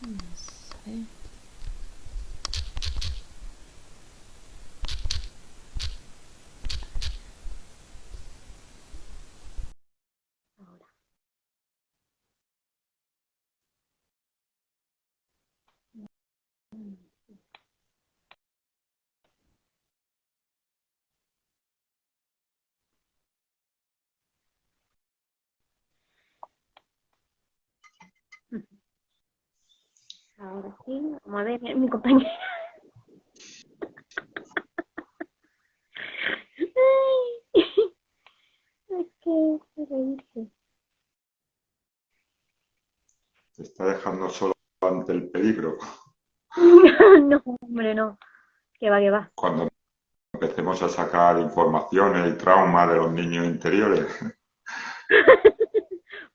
A ver. Ahora. Ahora sí, vamos a ver mi compañera. Ay, es que reírse. Te está dejando solo ante el peligro. No, hombre, no. Que va, que va. Cuando empecemos a sacar informaciones y traumas de los niños interiores.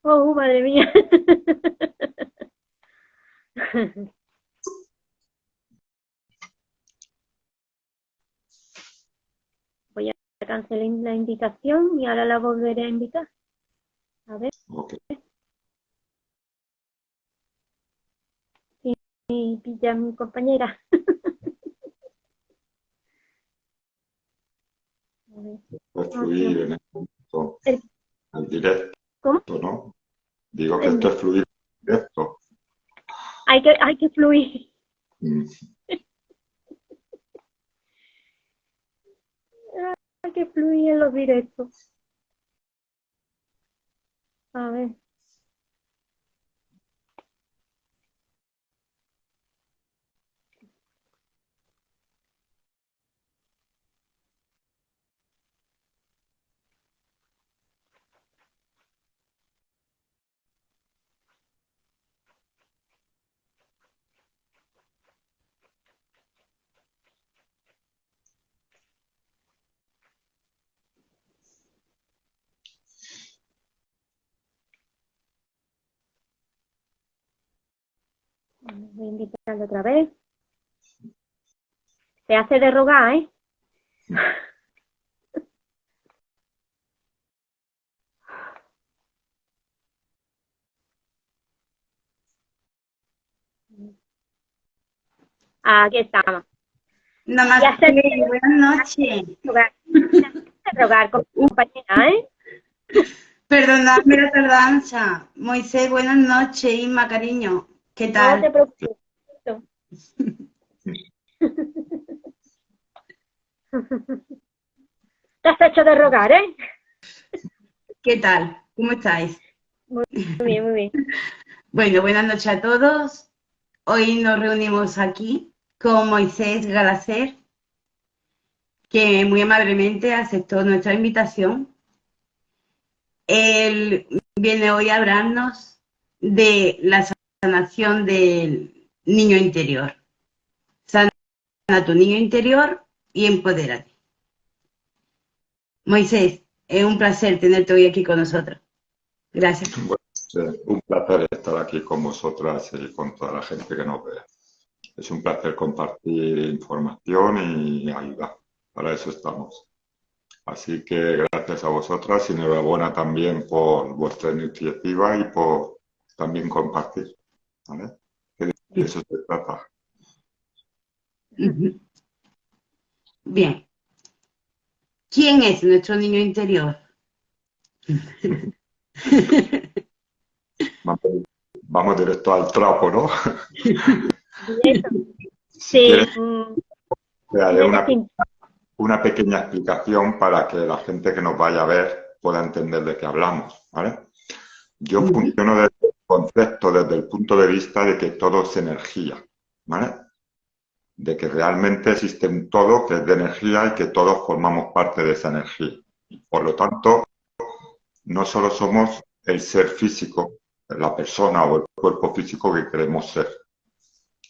Oh, madre mía. Voy a cancelar la invitación y ahora la volveré a invitar. A ver Ok. si pilla a mi compañera. A ver. Puede No, no. fluir en el momento, El- el directo, ¿Cómo? ¿no? Digo que esto El- es fluir en directo. hay que fluir. Mm. Hay que fluir en los directos. A ver. Voy a invitarle otra vez. Se hace de rogar, ¿eh? Aquí estamos. Y Namaste, hacer buenas noches. rogar. Se hace de rogar, compañera, ¿eh? Perdonadme la tardanza. Moisés, buenas noches. Inma, cariño. ¿Qué No tal? te preocupes. Te has hecho de rogar, ¿eh? ¿Qué tal? ¿Cómo estáis? Muy bien, muy bien. Bueno, buenas noches a todos. Hoy nos reunimos aquí con Moisés Galacer, que muy amablemente aceptó nuestra invitación. Él viene hoy a hablarnos de la sanación del niño interior. Sana tu niño interior y empodérate. Moisés, es un placer tenerte hoy aquí con nosotros. Gracias. Bueno, un placer estar aquí con vosotras y con toda la gente que nos ve. Es un placer compartir información y ayudar. Para eso estamos. Así que gracias a vosotras y enhorabuena también por vuestra iniciativa y por también compartir. ¿Vale? Que de eso se trata. Bien. ¿Quién es nuestro niño interior? Vamos, vamos directo al trapo, ¿no? Directo. Si quieres, Sí, te haré tiene que ser. una pequeña explicación para que la gente que nos vaya a ver pueda entender de qué hablamos, ¿vale? Yo funciono desde el concepto, desde el punto de vista de que todo es energía, ¿vale? De que realmente existe un todo que es de energía y que todos formamos parte de esa energía. Por lo tanto, no solo somos el ser físico, la persona o el cuerpo físico que queremos ser.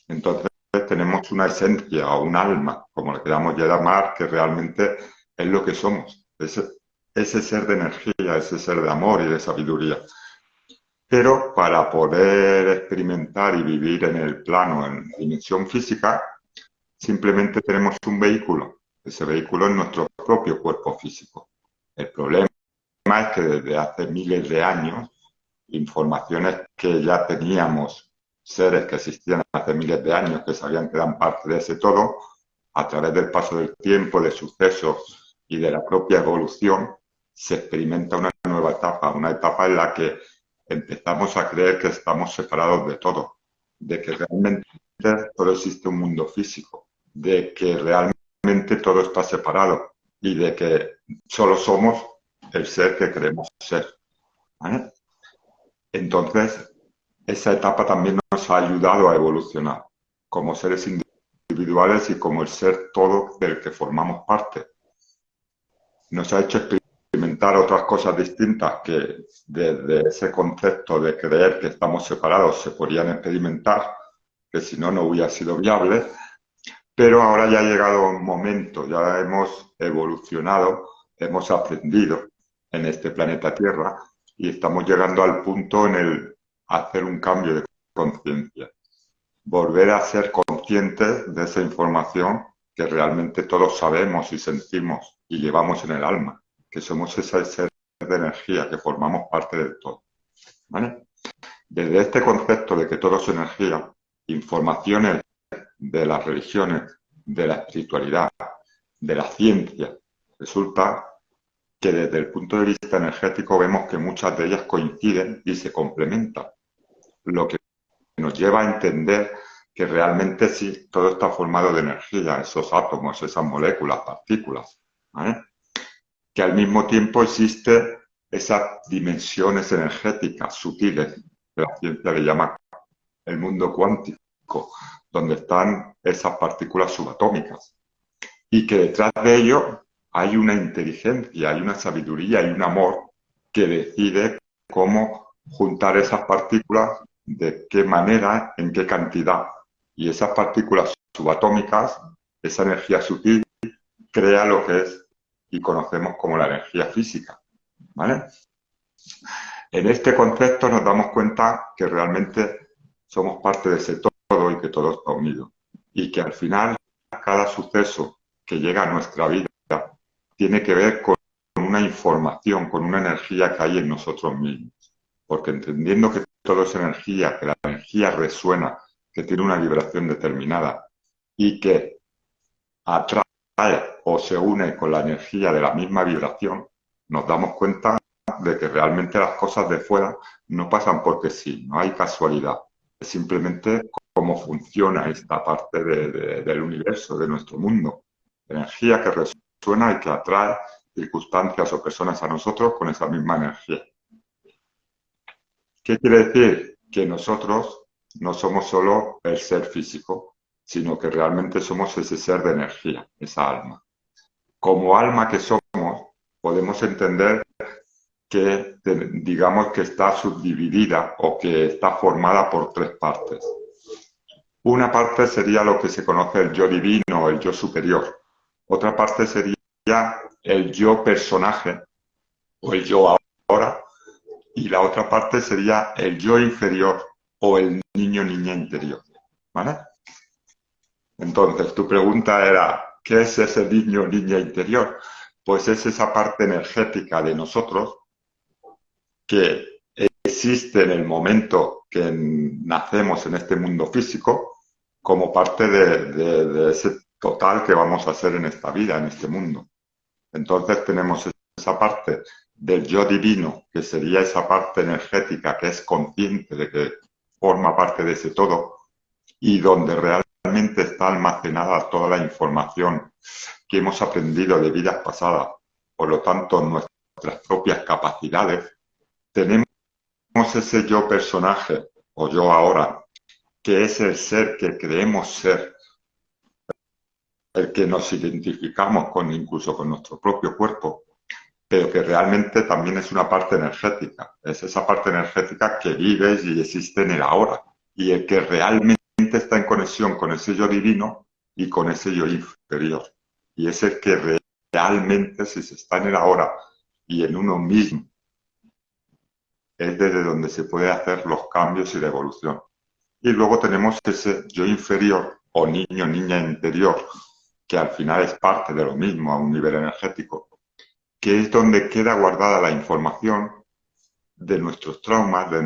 Entonces tenemos una esencia o un alma, como le queramos llamar, que realmente es lo que somos. Ese ser de energía, ese ser de amor y de sabiduría. Pero para poder experimentar y vivir en el plano, en dimensión física, simplemente tenemos un vehículo. Ese vehículo es nuestro propio cuerpo físico. El problema es que desde hace miles de años, informaciones que ya teníamos seres que existían hace miles de años, que sabían que eran parte de ese todo, a través del paso del tiempo, de sucesos y de la propia evolución, se experimenta una etapa en la que empezamos a creer que estamos separados de todo, de que realmente solo existe un mundo físico, de que realmente todo está separado y de que solo somos el ser que queremos ser, ¿vale? Entonces, esa etapa también nos ha ayudado a evolucionar como seres individuales y como el ser todo del que formamos parte. Nos ha hecho experimentar otras cosas distintas que desde ese concepto de creer que estamos separados se podían experimentar, que si no, no hubiera sido viable, pero ahora ya ha llegado un momento, ya hemos evolucionado, hemos aprendido en este planeta Tierra y estamos llegando al punto en el hacer un cambio de conciencia, volver a ser conscientes de esa información que realmente todos sabemos y sentimos y llevamos en el alma, que somos ese ser de energía, que formamos parte del todo, ¿vale? Desde este concepto de que todo es energía, informaciones de las religiones, de la espiritualidad, de la ciencia, resulta que desde el punto de vista energético vemos que muchas de ellas coinciden y se complementan, lo que nos lleva a entender que realmente sí, todo está formado de energía, esos átomos, esas moléculas, partículas, ¿vale? Que al mismo tiempo existen esas dimensiones energéticas sutiles, que la ciencia le llama el mundo cuántico, donde están esas partículas subatómicas, y que detrás de ello hay una inteligencia, hay una sabiduría, hay un amor que decide cómo juntar esas partículas, de qué manera, en qué cantidad. Y esas partículas subatómicas, esa energía sutil, crea lo que es y conocemos como la energía física, ¿vale? En este concepto nos damos cuenta que realmente somos parte de ese todo y que todo está unido. Y que al final cada suceso que llega a nuestra vida tiene que ver con una información, con una energía que hay en nosotros mismos. Porque entendiendo que todo es energía, que la energía resuena, que tiene una vibración determinada y que atrae o se une con la energía de la misma vibración, nos damos cuenta de que realmente las cosas de fuera no pasan porque sí, no hay casualidad. Es simplemente cómo funciona esta parte del universo, de nuestro mundo. Energía que resuena y que atrae circunstancias o personas a nosotros con esa misma energía. ¿Qué quiere decir? Que nosotros no somos solo el ser físico, sino que realmente somos ese ser de energía, esa alma. Como alma que somos, podemos entender que digamos que está subdividida o que está formada por tres partes. Una parte sería lo que se conoce el yo divino o el yo superior. Otra parte sería el yo personaje o el yo ahora. Y la otra parte sería el yo inferior o el niño niña interior, ¿vale? Entonces, tu pregunta era, ¿qué es ese niño niña interior? Pues es esa parte energética de nosotros que existe en el momento que nacemos en este mundo físico como parte de ese total que vamos a hacer en esta vida, en este mundo. Entonces tenemos esa parte del yo divino, que sería esa parte energética que es consciente de que forma parte de ese todo y donde realmente está almacenada toda la información que hemos aprendido de vidas pasadas. Por lo tanto, nuestras propias capacidades. Tenemos ese yo personaje o yo ahora, que es el ser que creemos ser, el que nos identificamos con incluso con nuestro propio cuerpo, pero que realmente también es una parte energética. Es esa parte energética que vive y existe en el ahora. Y el que realmente está en conexión con ese yo divino y con ese yo inferior. Y es el que realmente, si se está en el ahora y en uno mismo, es desde donde se puede hacer los cambios y la evolución. Y luego tenemos ese yo inferior o niño, niña interior, que al final es parte de lo mismo a un nivel energético, que es donde queda guardada la información de nuestros traumas, de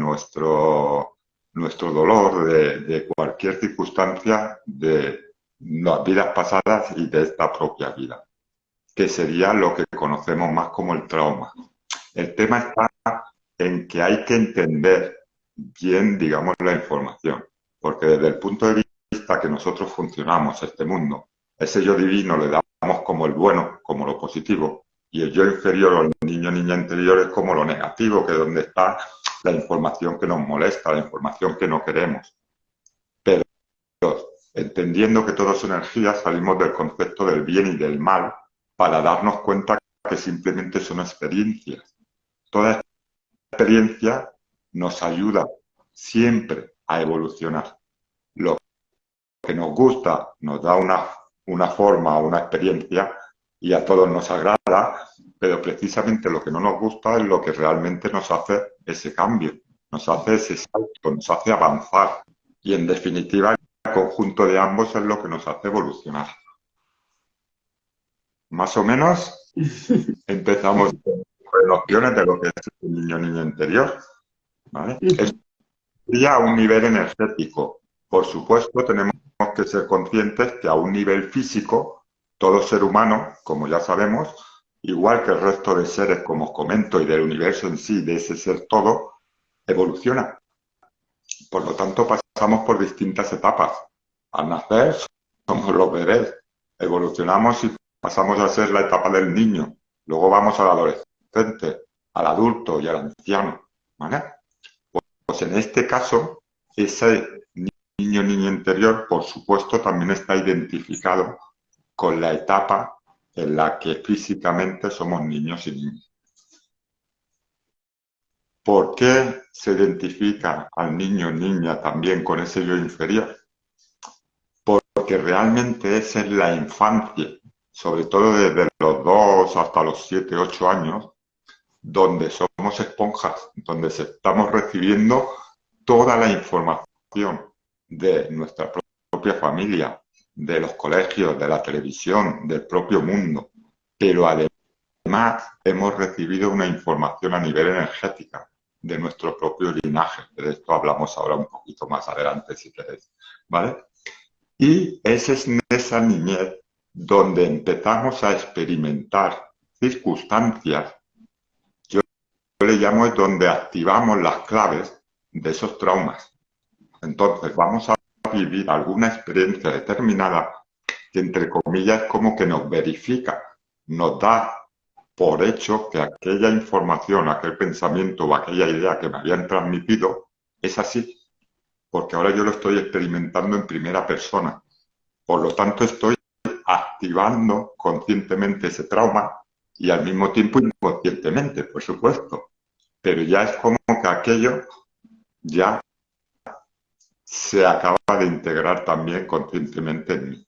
nuestro dolor de cualquier circunstancia de las vidas pasadas y de esta propia vida, que sería lo que conocemos más como el trauma. El tema está en que hay que entender bien, digamos, la información, porque desde el punto de vista que nosotros funcionamos, este mundo, ese yo divino le damos como el bueno, como lo positivo, y el yo inferior o el niño niña interior es como lo negativo, que es donde está la información que nos molesta, la información que no queremos. Pero entendiendo que todo es energía, salimos del concepto del bien y del mal para darnos cuenta que simplemente son experiencias. Toda experiencia nos ayuda siempre a evolucionar. Lo que nos gusta nos da una forma o una experiencia y a todos nos agrada, pero precisamente lo que no nos gusta es lo que realmente nos hace ese cambio, nos hace ese salto, nos hace avanzar y en definitiva el conjunto de ambos es lo que nos hace evolucionar. Más o menos empezamos con nociones de lo que es el niño niña interior, ¿vale? Eso sería a un nivel energético. Por supuesto, tenemos que ser conscientes que a un nivel físico, todo ser humano, como ya sabemos, igual que el resto de seres, como os comento, y del universo en sí, de ese ser todo, evoluciona. Por lo tanto, pasamos por distintas etapas. Al nacer, somos los bebés. Evolucionamos y pasamos a ser la etapa del niño. Luego vamos al adolescente, al adulto y al anciano, ¿vale? Pues en este caso, ese niño niña interior, por supuesto, también está identificado con la etapa en la que físicamente somos niños y niñas. ¿Por qué se identifica al niño o niña también con ese yo inferior? Porque realmente esa es la infancia, sobre todo desde los 2 hasta los 7, 8 años, donde somos esponjas, donde estamos recibiendo toda la información de nuestra propia familia, de los colegios, de la televisión, del propio mundo, pero además hemos recibido una información a nivel energética de nuestro propio linaje. De esto hablamos ahora un poquito más adelante, si queréis, ¿vale? Y esa es esa niñez donde empezamos a experimentar circunstancias, yo le llamo, es donde activamos las claves de esos traumas. Entonces vamos a vivir alguna experiencia determinada que, entre comillas, como que nos verifica, nos da por hecho que aquella información, aquel pensamiento o aquella idea que me habían transmitido es así, porque ahora yo lo estoy experimentando en primera persona. Por lo tanto, estoy activando conscientemente ese trauma y al mismo tiempo inconscientemente, por supuesto. Pero ya es como que aquello ya se acaba de integrar también conscientemente en mí.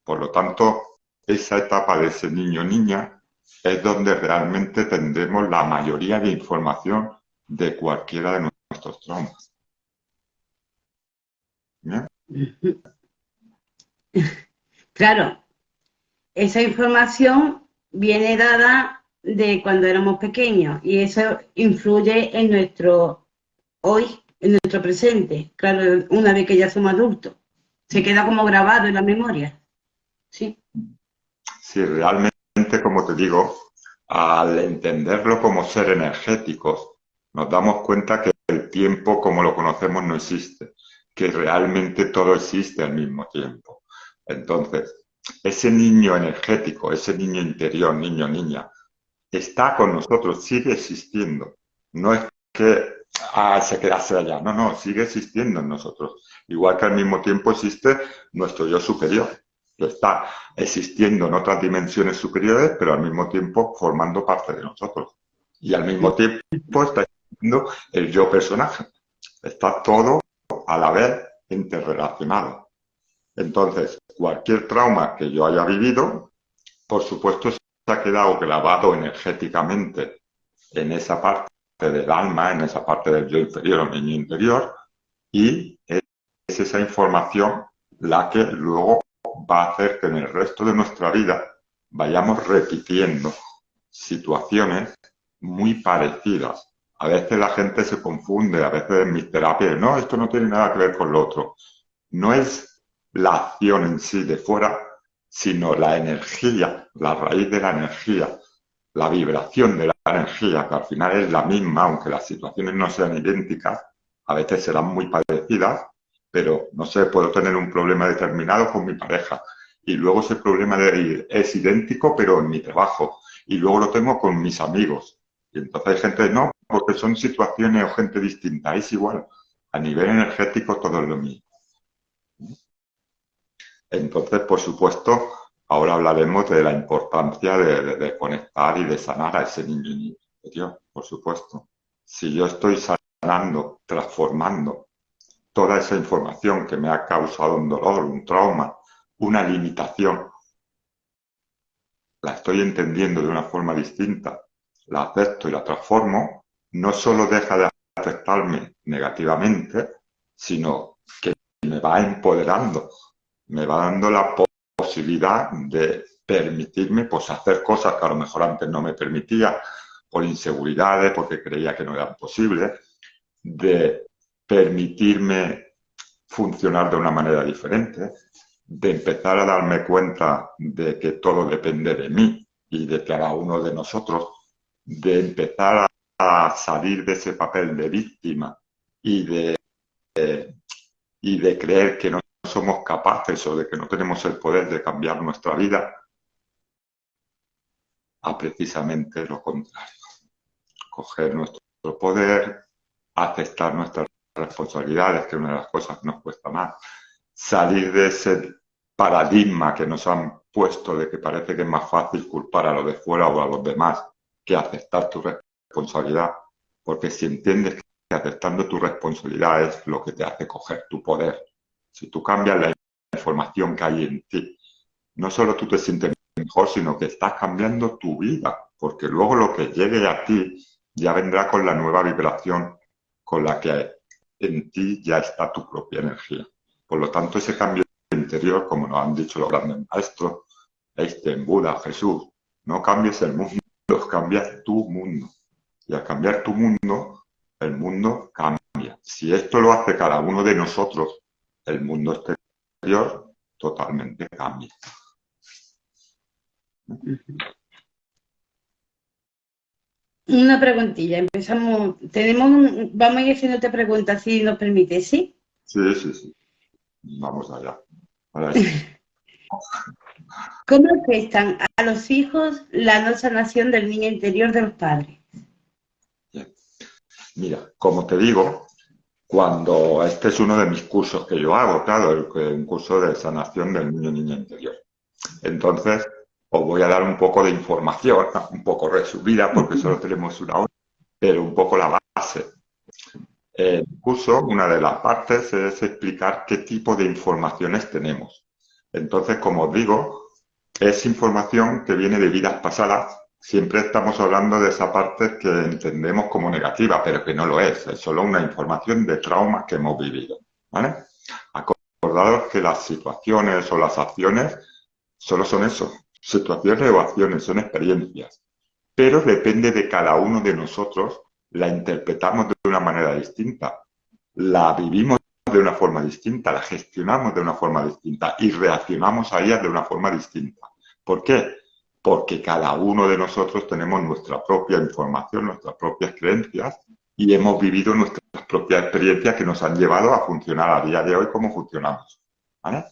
Por lo tanto, esa etapa de ese niño o niña es donde realmente tendremos la mayoría de información de cualquiera de nuestros traumas. ¿Bien? Claro, esa información viene dada de cuando éramos pequeños y eso influye en nuestro hoy, en nuestro presente. Claro, una vez que ya somos adultos, se queda como grabado en la memoria. Sí. Sí, realmente, como te digo, al entenderlo como ser energéticos, nos damos cuenta que el tiempo como lo conocemos no existe, que realmente todo existe al mismo tiempo. Entonces, ese niño energético, ese niño interior, niño, niña, está con nosotros, sigue existiendo. No es que se quedase allá, no, sigue existiendo en nosotros. Igual que al mismo tiempo existe nuestro yo superior, que está existiendo en otras dimensiones superiores, pero al mismo tiempo formando parte de nosotros. Y al mismo tiempo está existiendo el yo personaje. Está todo a la vez interrelacionado. Entonces, cualquier trauma que yo haya vivido, por supuesto, se ha quedado grabado energéticamente en esa parte del alma, en esa parte del yo inferior o niño interior, y es esa información la que luego va a hacer que en el resto de nuestra vida vayamos repitiendo situaciones muy parecidas A veces la gente se confunde, a veces en mis terapias, no, esto no tiene nada que ver con lo otro. No es la acción en sí de fuera, sino la energía, la raíz de la energía, la vibración de la energía, que al final es la misma, aunque las situaciones no sean idénticas, a veces serán muy parecidas, pero no sé, puedo tener un problema determinado con mi pareja y luego ese problema es idéntico, pero en mi trabajo, y luego lo tengo con mis amigos. Y entonces hay gente, no, porque son situaciones o gente distinta, es igual. A nivel energético todo es lo mismo. Entonces, por supuesto, ahora hablaremos de la importancia de conectar y de sanar a ese niño interior, por supuesto. Si yo estoy sanando, transformando toda esa información que me ha causado un dolor, un trauma, una limitación, la estoy entendiendo de una forma distinta, la acepto y la transformo, no solo deja de afectarme negativamente, sino que me va empoderando, me va dando la posibilidad de permitirme pues hacer cosas que a lo mejor antes no me permitía por inseguridades, porque creía que no eran posibles, de permitirme funcionar de una manera diferente, de empezar a darme cuenta de que todo depende de mí y de cada uno de nosotros, de empezar a salir de ese papel de víctima y de creer que no somos capaces o de que no tenemos el poder de cambiar nuestra vida, a precisamente lo contrario. Coger nuestro poder, aceptar nuestras responsabilidades, que es una de las cosas que nos cuesta más, salir de ese paradigma que nos han puesto de que parece que es más fácil culpar a los de fuera o a los demás que aceptar tu responsabilidad, porque si entiendes que aceptando tu responsabilidad es lo que te hace coger tu poder, si tú cambias la información que hay en ti, no solo tú te sientes mejor, sino que estás cambiando tu vida, porque luego lo que llegue a ti ya vendrá con la nueva vibración con la que en ti ya está tu propia energía. Por lo tanto, ese cambio interior, como nos han dicho los grandes maestros, Einstein, Buda, Jesús, no cambies el mundo, cambias tu mundo. Y al cambiar tu mundo, el mundo cambia. Si esto lo hace cada uno de nosotros, el mundo exterior totalmente cambia. Una preguntilla, empezamos, vamos a ir haciéndote preguntas, si nos permite, ¿sí? Sí, sí, sí. Vamos allá. ¿Cómo afectan a los hijos la no sanación del niño interior de los padres? Bien. Mira, como te digo, cuando este es uno de mis cursos que yo hago, claro, un curso de sanación del niño interior. Entonces, os voy a dar un poco de información, un poco resumida, porque solo tenemos una hora, pero un poco la base. En el curso, una de las partes es explicar qué tipo de informaciones tenemos. Entonces, como os digo, es información que viene de vidas pasadas. Siempre estamos hablando de esa parte que entendemos como negativa, pero que no lo es. Es solo una información de traumas que hemos vivido, ¿vale? Acordaros que las situaciones o las acciones solo son eso, situaciones o acciones, son experiencias. Pero depende de cada uno de nosotros, la interpretamos de una manera distinta, la vivimos de una forma distinta, la gestionamos de una forma distinta y reaccionamos a ellas de una forma distinta. ¿Por qué? Porque cada uno de nosotros tenemos nuestra propia información, nuestras propias creencias y hemos vivido nuestras propias experiencias que nos han llevado a funcionar a día de hoy como funcionamos. ¿Vale?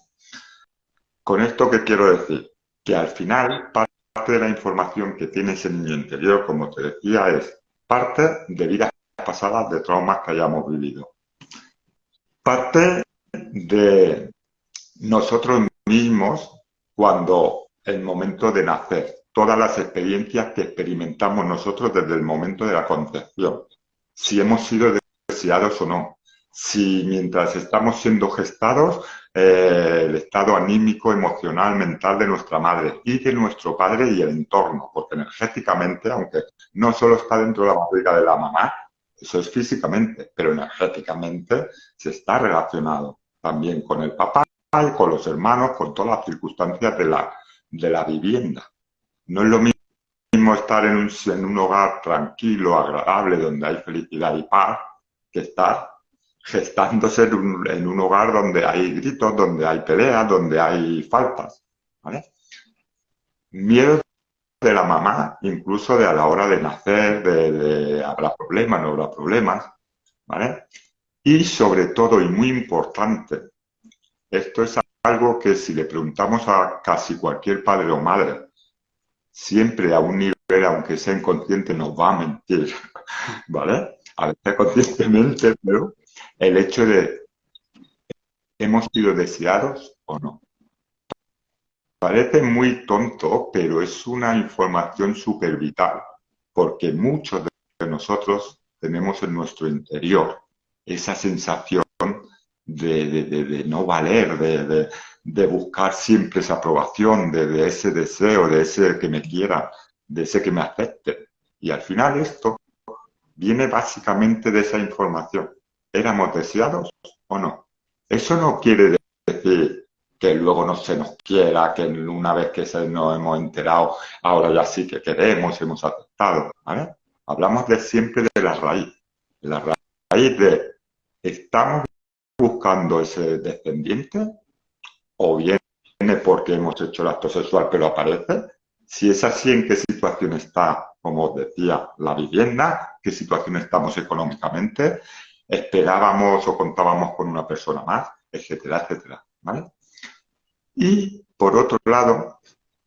Con esto, ¿qué quiero decir? Que al final, parte de la información que tiene ese niño interior, como te decía, es parte de vidas pasadas, de traumas que hayamos vivido. Parte de nosotros mismos cuando el momento de nacer, todas las experiencias que experimentamos nosotros desde el momento de la concepción, si hemos sido deseados o no, si mientras estamos siendo gestados, el estado anímico, emocional, mental de nuestra madre y de nuestro padre y el entorno, porque energéticamente, aunque no solo está dentro de la barriga de la mamá, eso es físicamente, pero energéticamente se está relacionado también con el papá, con los hermanos, con todas las circunstancias de la vivienda. No es lo mismo mismo estar en un hogar tranquilo, agradable, donde hay felicidad y paz, que estar gestándose en un hogar donde hay gritos, donde hay peleas, donde hay faltas, ¿vale? Miedo de la mamá, incluso de a la hora de nacer, de habrá problemas, no habrá problemas, ¿vale? Y sobre todo, y muy importante, esto es algo que si le preguntamos a casi cualquier padre o madre, siempre a un nivel, aunque sea inconsciente, nos va a mentir, ¿vale? A veces conscientemente, pero el hecho de ¿hemos sido deseados o no? Parece muy tonto, pero es una información súper vital, porque muchos de nosotros tenemos en nuestro interior esa sensación de no valer, de buscar siempre esa aprobación, de ese deseo, de ese que me quiera, de ese que me acepte. Y al final esto viene básicamente de esa información. ¿Éramos deseados o no? Eso no quiere decir que luego no se nos quiera, que una vez que nos hemos enterado, ahora ya sí que queremos, hemos aceptado, ¿vale? Hablamos siempre de la raíz de ¿estamos buscando ese descendiente? ¿O viene porque hemos hecho el acto sexual pero aparece? Si es así, ¿en qué situación está, como os decía, la vivienda? ¿Qué situación estamos económicamente? ¿Esperábamos o contábamos con una persona más? Etcétera, etcétera, ¿vale? Y, por otro lado,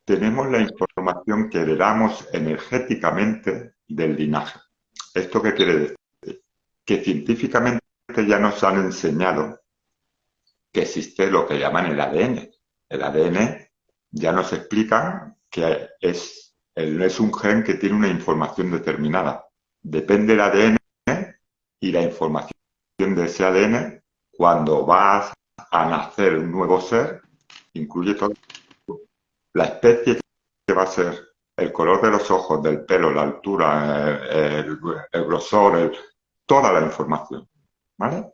tenemos la información que heredamos energéticamente del linaje. ¿Esto qué quiere decir? Que científicamente ya nos han enseñado que existe lo que llaman el ADN. El ADN ya nos explica que es un gen que tiene una información determinada. Depende del ADN y la información de ese ADN, cuando vas a nacer un nuevo ser, incluye todo. La especie que va a ser, el color de los ojos, del pelo, la altura, el grosor, toda la información, ¿vale?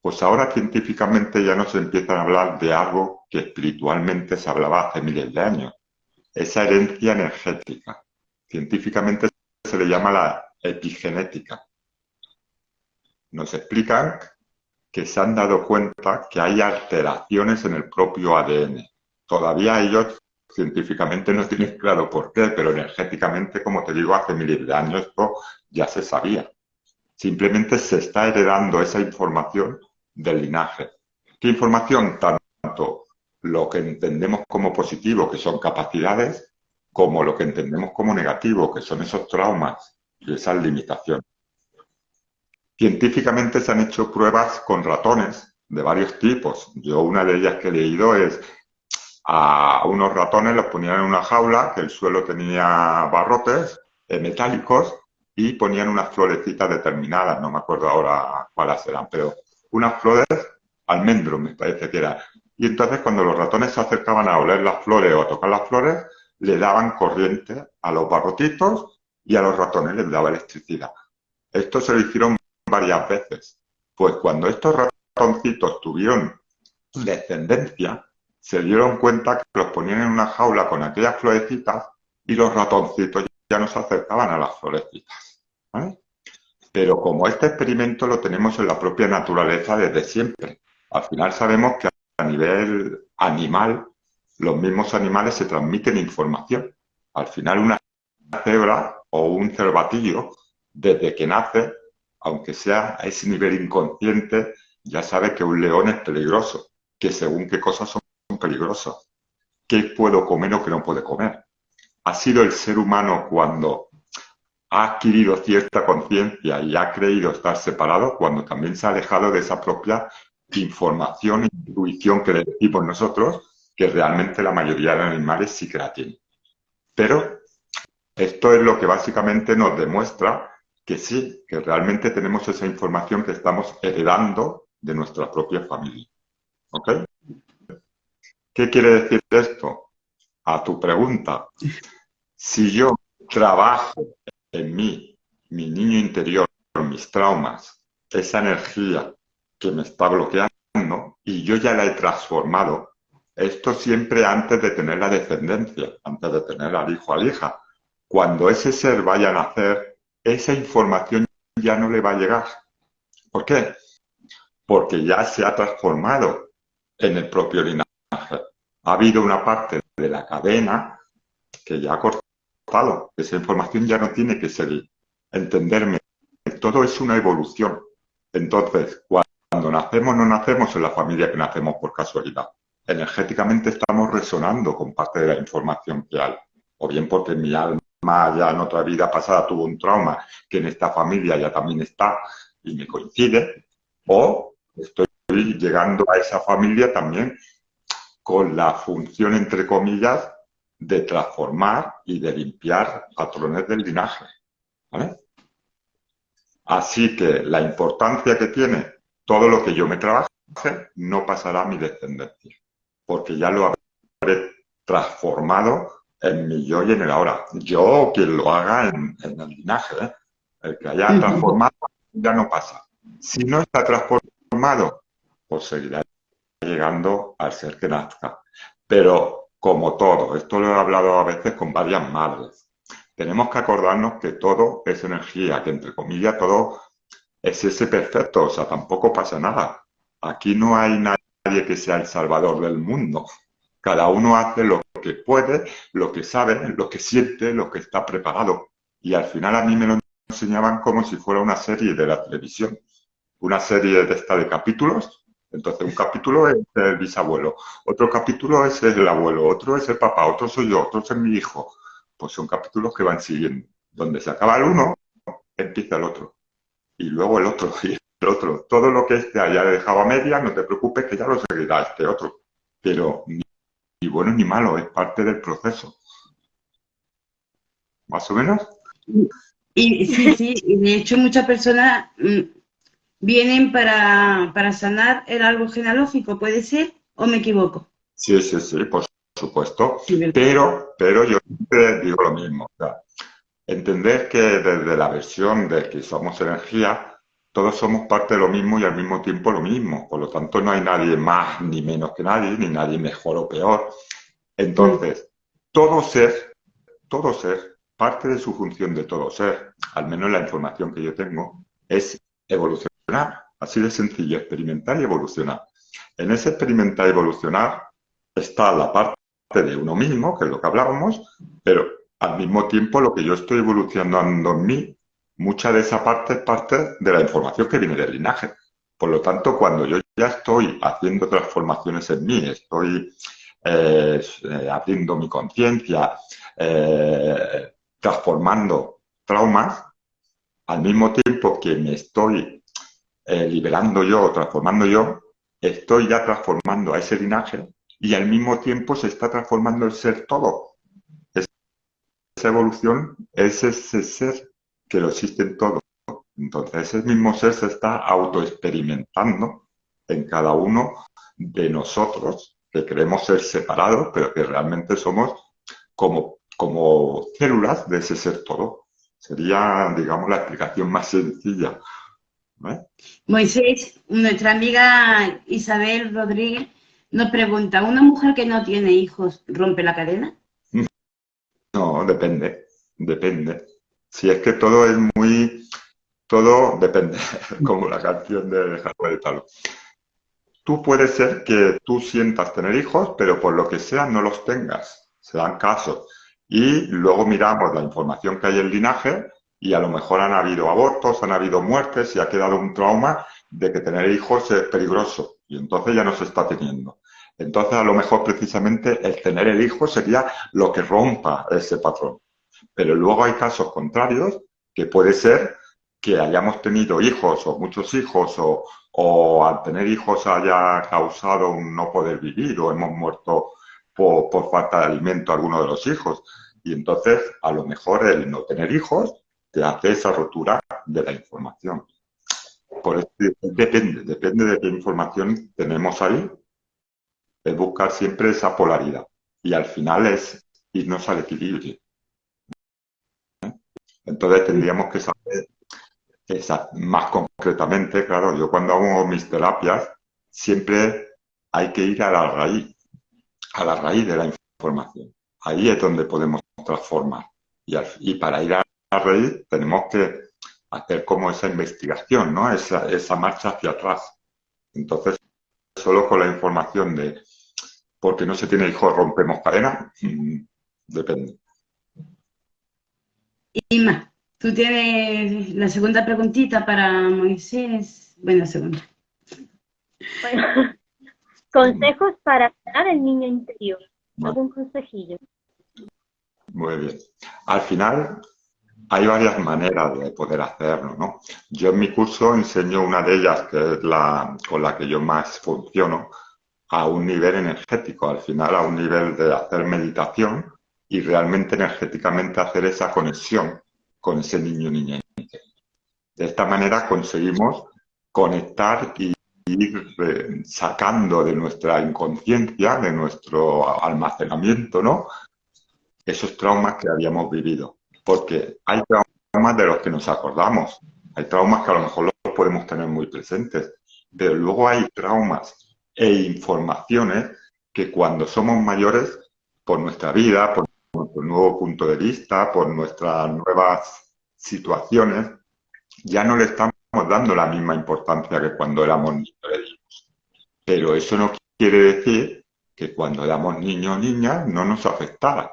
Pues ahora científicamente ya nos empiezan a hablar de algo que espiritualmente se hablaba hace miles de años, esa herencia energética. Científicamente se le llama la epigenética. Nos explican que se han dado cuenta que hay alteraciones en el propio ADN. Todavía ellos científicamente no tienen claro por qué, pero energéticamente, como te digo, hace miles de años esto ya se sabía. Simplemente se está heredando esa información del linaje. ¿Qué información? Tanto lo que entendemos como positivo, que son capacidades, como lo que entendemos como negativo, que son esos traumas y esas limitaciones. Científicamente se han hecho pruebas con ratones de varios tipos. Yo una de ellas que he leído es a unos ratones los ponían en una jaula, que el suelo tenía barrotes metálicos y ponían unas florecitas determinadas, no me acuerdo ahora cuáles eran, pero unas flores, almendro me parece que era. Y entonces cuando los ratones se acercaban a oler las flores o a tocar las flores, le daban corriente a los barrotitos y a los ratones les daba electricidad. Esto se lo hicieron varias veces. Pues cuando estos ratoncitos tuvieron descendencia, se dieron cuenta que los ponían en una jaula con aquellas florecitas y los ratoncitos ya no se acercaban a las florecitas, ¿vale? Pero como este experimento lo tenemos en la propia naturaleza desde siempre, al final sabemos que a nivel animal, los mismos animales se transmiten información. Al final una cebra o un cervatillo, desde que nace, aunque sea a ese nivel inconsciente, ya sabe que un león es peligroso, que según qué cosas son peligrosas, qué puedo comer o qué no puede comer. Ha sido el ser humano cuando ha adquirido cierta conciencia y ha creído estar separado, cuando también se ha alejado de esa propia información e intuición que le decimos nosotros, que realmente la mayoría de animales sí que la tienen. Pero esto es lo que básicamente nos demuestra que sí, que realmente tenemos esa información que estamos heredando de nuestra propia familia. ¿Ok? ¿Qué quiere decir esto? A tu pregunta, si yo trabajo en mí, mi niño interior, mis traumas, esa energía que me está bloqueando y yo ya la he transformado, esto siempre antes de tener la descendencia, antes de tener al hijo o a la hija. cuando ese ser vaya a nacer, esa información ya no le va a llegar. ¿Por qué? Porque ya se ha transformado en el propio linaje. Ha habido una parte de la cadena que ya ha cortado. Esa información ya no tiene que seguir. Entenderme, todo es una evolución. Entonces, cuando nacemos, no nacemos en la familia que nacemos por casualidad. Energéticamente estamos resonando con parte de la información que hay. O bien porque mi alma ya en otra vida pasada tuvo un trauma que en esta familia ya también está y me coincide, o estoy llegando a esa familia también con la función, entre comillas, de transformar y de limpiar patrones del linaje, ¿vale? Así que la importancia que tiene todo lo que yo me trabaje no pasará a mi descendencia, porque ya lo habré transformado en mi yo y en el ahora. Yo o quien lo haga en el linaje, ¿eh? El que haya transformado ya no pasa. Si no está transformado, pues seguirá llegando al ser que nazca. Pero como todo, esto lo he hablado a veces con varias madres, tenemos que acordarnos que todo es energía, que entre comillas todo es ese perfecto, o sea, tampoco pasa nada. Aquí no hay nadie que sea el salvador del mundo. Cada uno hace lo que puede, lo que sabe, lo que siente, lo que está preparado. Y al final a mí me lo enseñaban como si fuera una serie de la televisión. Una serie de esta de capítulos. Entonces, un capítulo es el bisabuelo, otro capítulo es el abuelo, otro es el papá, otro soy yo, otro es mi hijo. Pues son capítulos que van siguiendo. Donde se acaba el uno, empieza el otro. Y luego el otro, y el otro. Todo lo que este haya dejado a media, no te preocupes que ya lo seguirá este otro. Pero ni bueno ni malo, es parte del proceso. ¿Más o menos? Y sí, y de hecho muchas personas vienen para sanar el árbol genealógico, ¿puede ser? ¿O me equivoco? Sí, por supuesto. Sí, Pero yo siempre digo lo mismo. O sea, entender que desde la versión de que somos energía, todos somos parte de lo mismo y al mismo tiempo lo mismo. Por lo tanto, no hay nadie más ni menos que nadie, ni nadie mejor o peor. Entonces, todo ser, parte de su función de todo ser, al menos la información que yo tengo, es evolucionar. Así de sencillo, experimentar y evolucionar. En ese experimentar y evolucionar está la parte de uno mismo, que es lo que hablábamos, pero al mismo tiempo lo que yo estoy evolucionando en mí, mucha de esa parte es parte de la información que viene del linaje. Por lo tanto, cuando yo ya estoy haciendo transformaciones en mí, estoy abriendo mi conciencia, transformando traumas, al mismo tiempo que me estoy liberando yo, transformando yo, estoy ya transformando a ese linaje y al mismo tiempo se está transformando el ser todo. Esa evolución es ese ser que lo existe en todo. Entonces, ese mismo ser se está autoexperimentando en cada uno de nosotros, que creemos ser separados, pero que realmente somos como células de ese ser todo. Sería, digamos, la explicación más sencilla. ¿No? Moisés, nuestra amiga Isabel Rodríguez nos pregunta, ¿una mujer que no tiene hijos rompe la cadena? No, depende. Si es que todo es todo depende, como la canción de Jacob de Talo. Tú puede ser que tú sientas tener hijos, pero por lo que sea no los tengas. Se dan casos. Y luego miramos la información que hay en el linaje y a lo mejor han habido abortos, han habido muertes y ha quedado un trauma de que tener hijos es peligroso. Y entonces ya no se está teniendo. Entonces a lo mejor precisamente el tener el hijo sería lo que rompa ese patrón. Pero luego hay casos contrarios que puede ser que hayamos tenido hijos o muchos hijos o al tener hijos haya causado un no poder vivir o hemos muerto por falta de alimento a alguno de los hijos. Y entonces, a lo mejor el no tener hijos te hace esa rotura de la información. Por eso depende de qué información tenemos ahí, es buscar siempre esa polaridad. Y al final es irnos al equilibrio. Entonces tendríamos que saber más concretamente, claro, yo cuando hago mis terapias, siempre hay que ir a la raíz de la información. Ahí es donde podemos transformar. Y para ir a raíz tenemos que hacer como esa investigación, ¿no? Esa marcha hacia atrás. Entonces, solo con la información de porque no se tiene hijos rompemos cadena, depende. Inma, tú tienes la segunda preguntita para Moisés. Bueno, segunda. Bueno, consejos para sanar el niño interior. Bueno, ¿Algún consejillo? muy bien. Al final, hay varias maneras de poder hacerlo, ¿no? Yo en mi curso enseño una de ellas, que es la con la que yo más funciono, a un nivel energético, al final a un nivel de hacer meditación y realmente energéticamente hacer esa conexión con ese niño o niña. De esta manera conseguimos conectar y ir sacando de nuestra inconsciencia, de nuestro almacenamiento, ¿no? Esos traumas que habíamos vivido. Porque hay traumas de los que nos acordamos, hay traumas que a lo mejor los podemos tener muy presentes, pero luego hay traumas e informaciones que cuando somos mayores, por nuestra vida, por nuestro nuevo punto de vista, por nuestras nuevas situaciones, ya no le estamos dando la misma importancia que cuando éramos niños. Pero eso no quiere decir que cuando éramos niños o niñas no nos afectara.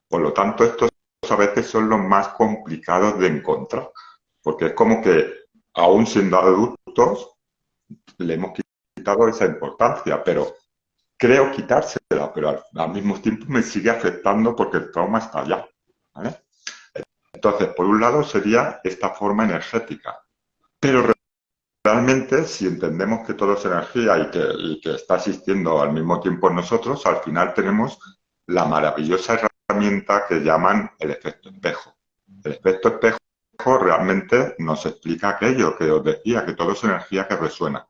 Por lo tanto, estos a veces son los más complicados de encontrar, porque es como que, aún siendo adultos, le hemos quitado esa importancia, pero creo quitársela, pero al mismo tiempo me sigue afectando porque el trauma está allá, ¿vale? Entonces, por un lado sería esta forma energética, pero realmente, si entendemos que todo es energía y que está existiendo al mismo tiempo en nosotros, al final tenemos la maravillosa herramienta que llaman el efecto espejo. El efecto espejo realmente nos explica aquello que os decía, que todo es energía que resuena.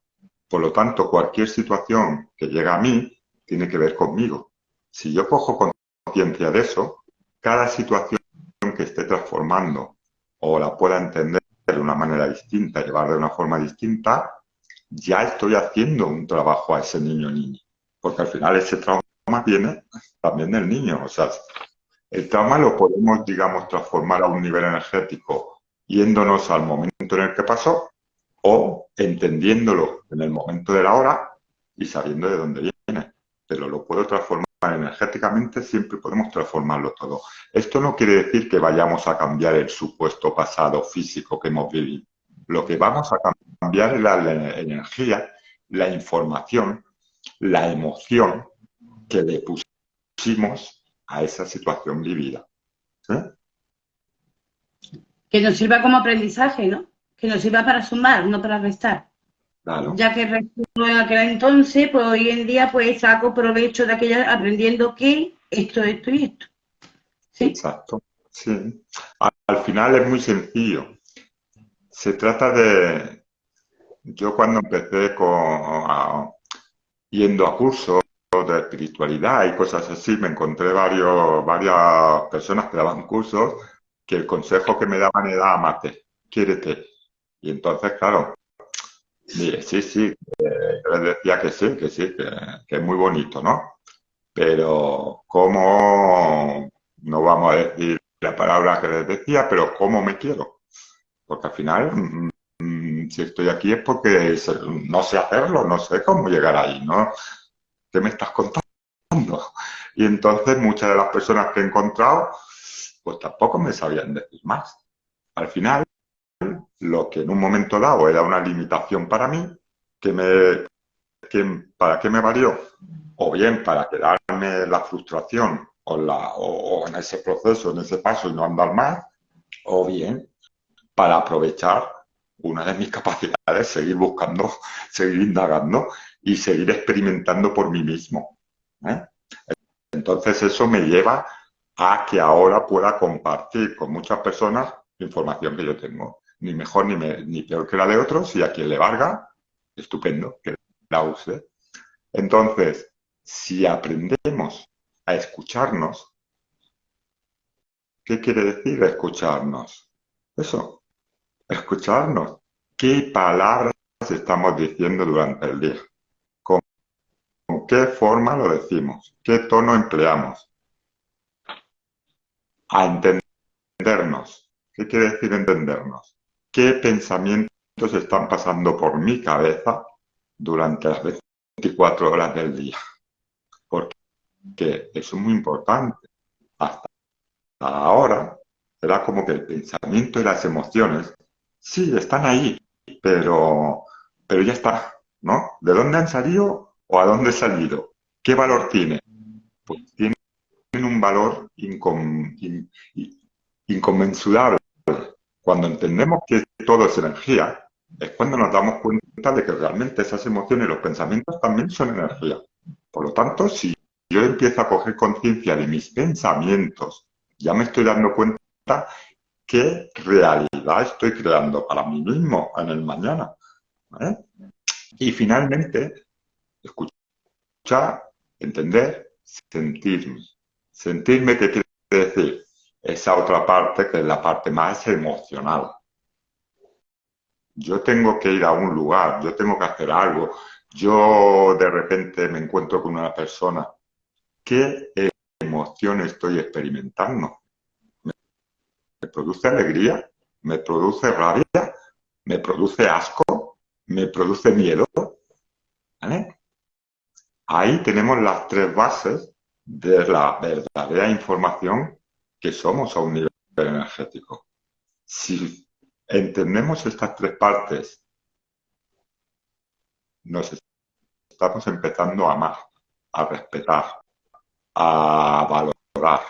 Por lo tanto, cualquier situación que llega a mí tiene que ver conmigo. Si yo cojo conciencia de eso, cada situación que esté transformando o la pueda entender de una manera distinta, llevar de una forma distinta, ya estoy haciendo un trabajo a ese niño o niña. Porque al final ese trauma viene también del niño. O sea, el trauma lo podemos, digamos, transformar a un nivel energético yéndonos al momento en el que pasó o entendiéndolo en el momento de la hora y sabiendo de dónde viene. Pero lo puedo transformar energéticamente, siempre podemos transformarlo todo. Esto no quiere decir que vayamos a cambiar el supuesto pasado físico que hemos vivido. Lo que vamos a cambiar es la energía, la información, la emoción que le pusimos a esa situación vivida. ¿Sí? Que nos sirva como aprendizaje, ¿no? Que nos sirva para sumar, no para restar. Claro. Ya que restó en aquel entonces, pues hoy en día pues saco provecho de aquella aprendiendo que esto y esto. ¿Sí? Exacto. Sí. Al final es muy sencillo. Se trata de... Yo cuando empecé yendo a cursos de espiritualidad y cosas así, me encontré varias personas que daban cursos que el consejo que me daban era amate, quiérete. Y entonces, claro, dije, sí, yo les decía que sí, que es muy bonito, ¿no? Pero ¿cómo? No vamos a decir la palabra que les decía, pero ¿cómo me quiero? Porque al final, si estoy aquí es porque no sé hacerlo, no sé cómo llegar ahí, ¿no? ¿Qué me estás contando? Y entonces muchas de las personas que he encontrado, pues tampoco me sabían decir más. Al final, lo que en un momento dado era una limitación para mí, ¿para qué me valió? O bien para quedarme la frustración o en ese proceso, en ese paso y no andar más, o bien para aprovechar una de mis capacidades, seguir buscando, seguir indagando y seguir experimentando por mí mismo. ¿Eh? Entonces eso me lleva a que ahora pueda compartir con muchas personas información que yo tengo, ni mejor ni peor que la de otros, y a quien le valga, estupendo, que la use. Entonces, si aprendemos a escucharnos, ¿qué quiere decir escucharnos? Eso, escucharnos. ¿Qué palabras estamos diciendo durante el día? ¿Con qué forma lo decimos? ¿Qué tono empleamos? A entender entendernos. ¿Qué quiere decir entendernos? ¿Qué pensamientos están pasando por mi cabeza durante las 24 horas del día? Porque eso es muy importante. Hasta ahora era como que el pensamiento y las emociones, sí, están ahí, pero ya está, ¿no? ¿De dónde han salido o a dónde han salido? ¿Qué valor tiene? Pues tienen un valor inconmensurable. Cuando entendemos que todo es energía, es cuando nos damos cuenta de que realmente esas emociones y los pensamientos también son energía. Por lo tanto, si yo empiezo a coger conciencia de mis pensamientos, ya me estoy dando cuenta qué realidad estoy creando para mí mismo en el mañana, ¿vale? Y finalmente, escuchar, entender, sentirme. Sentirme, ¿qué quiere decir? Esa otra parte que es la parte más emocional. Yo tengo que ir a un lugar, yo tengo que hacer algo, yo de repente me encuentro con una persona. ¿Qué emoción estoy experimentando? ¿Me produce alegría? ¿Me produce rabia? ¿Me produce asco? ¿Me produce miedo? ¿Vale? Ahí tenemos las tres bases de la verdadera información que somos a un nivel energético. Si entendemos estas tres partes, nos estamos empezando a amar, a respetar, a valorar.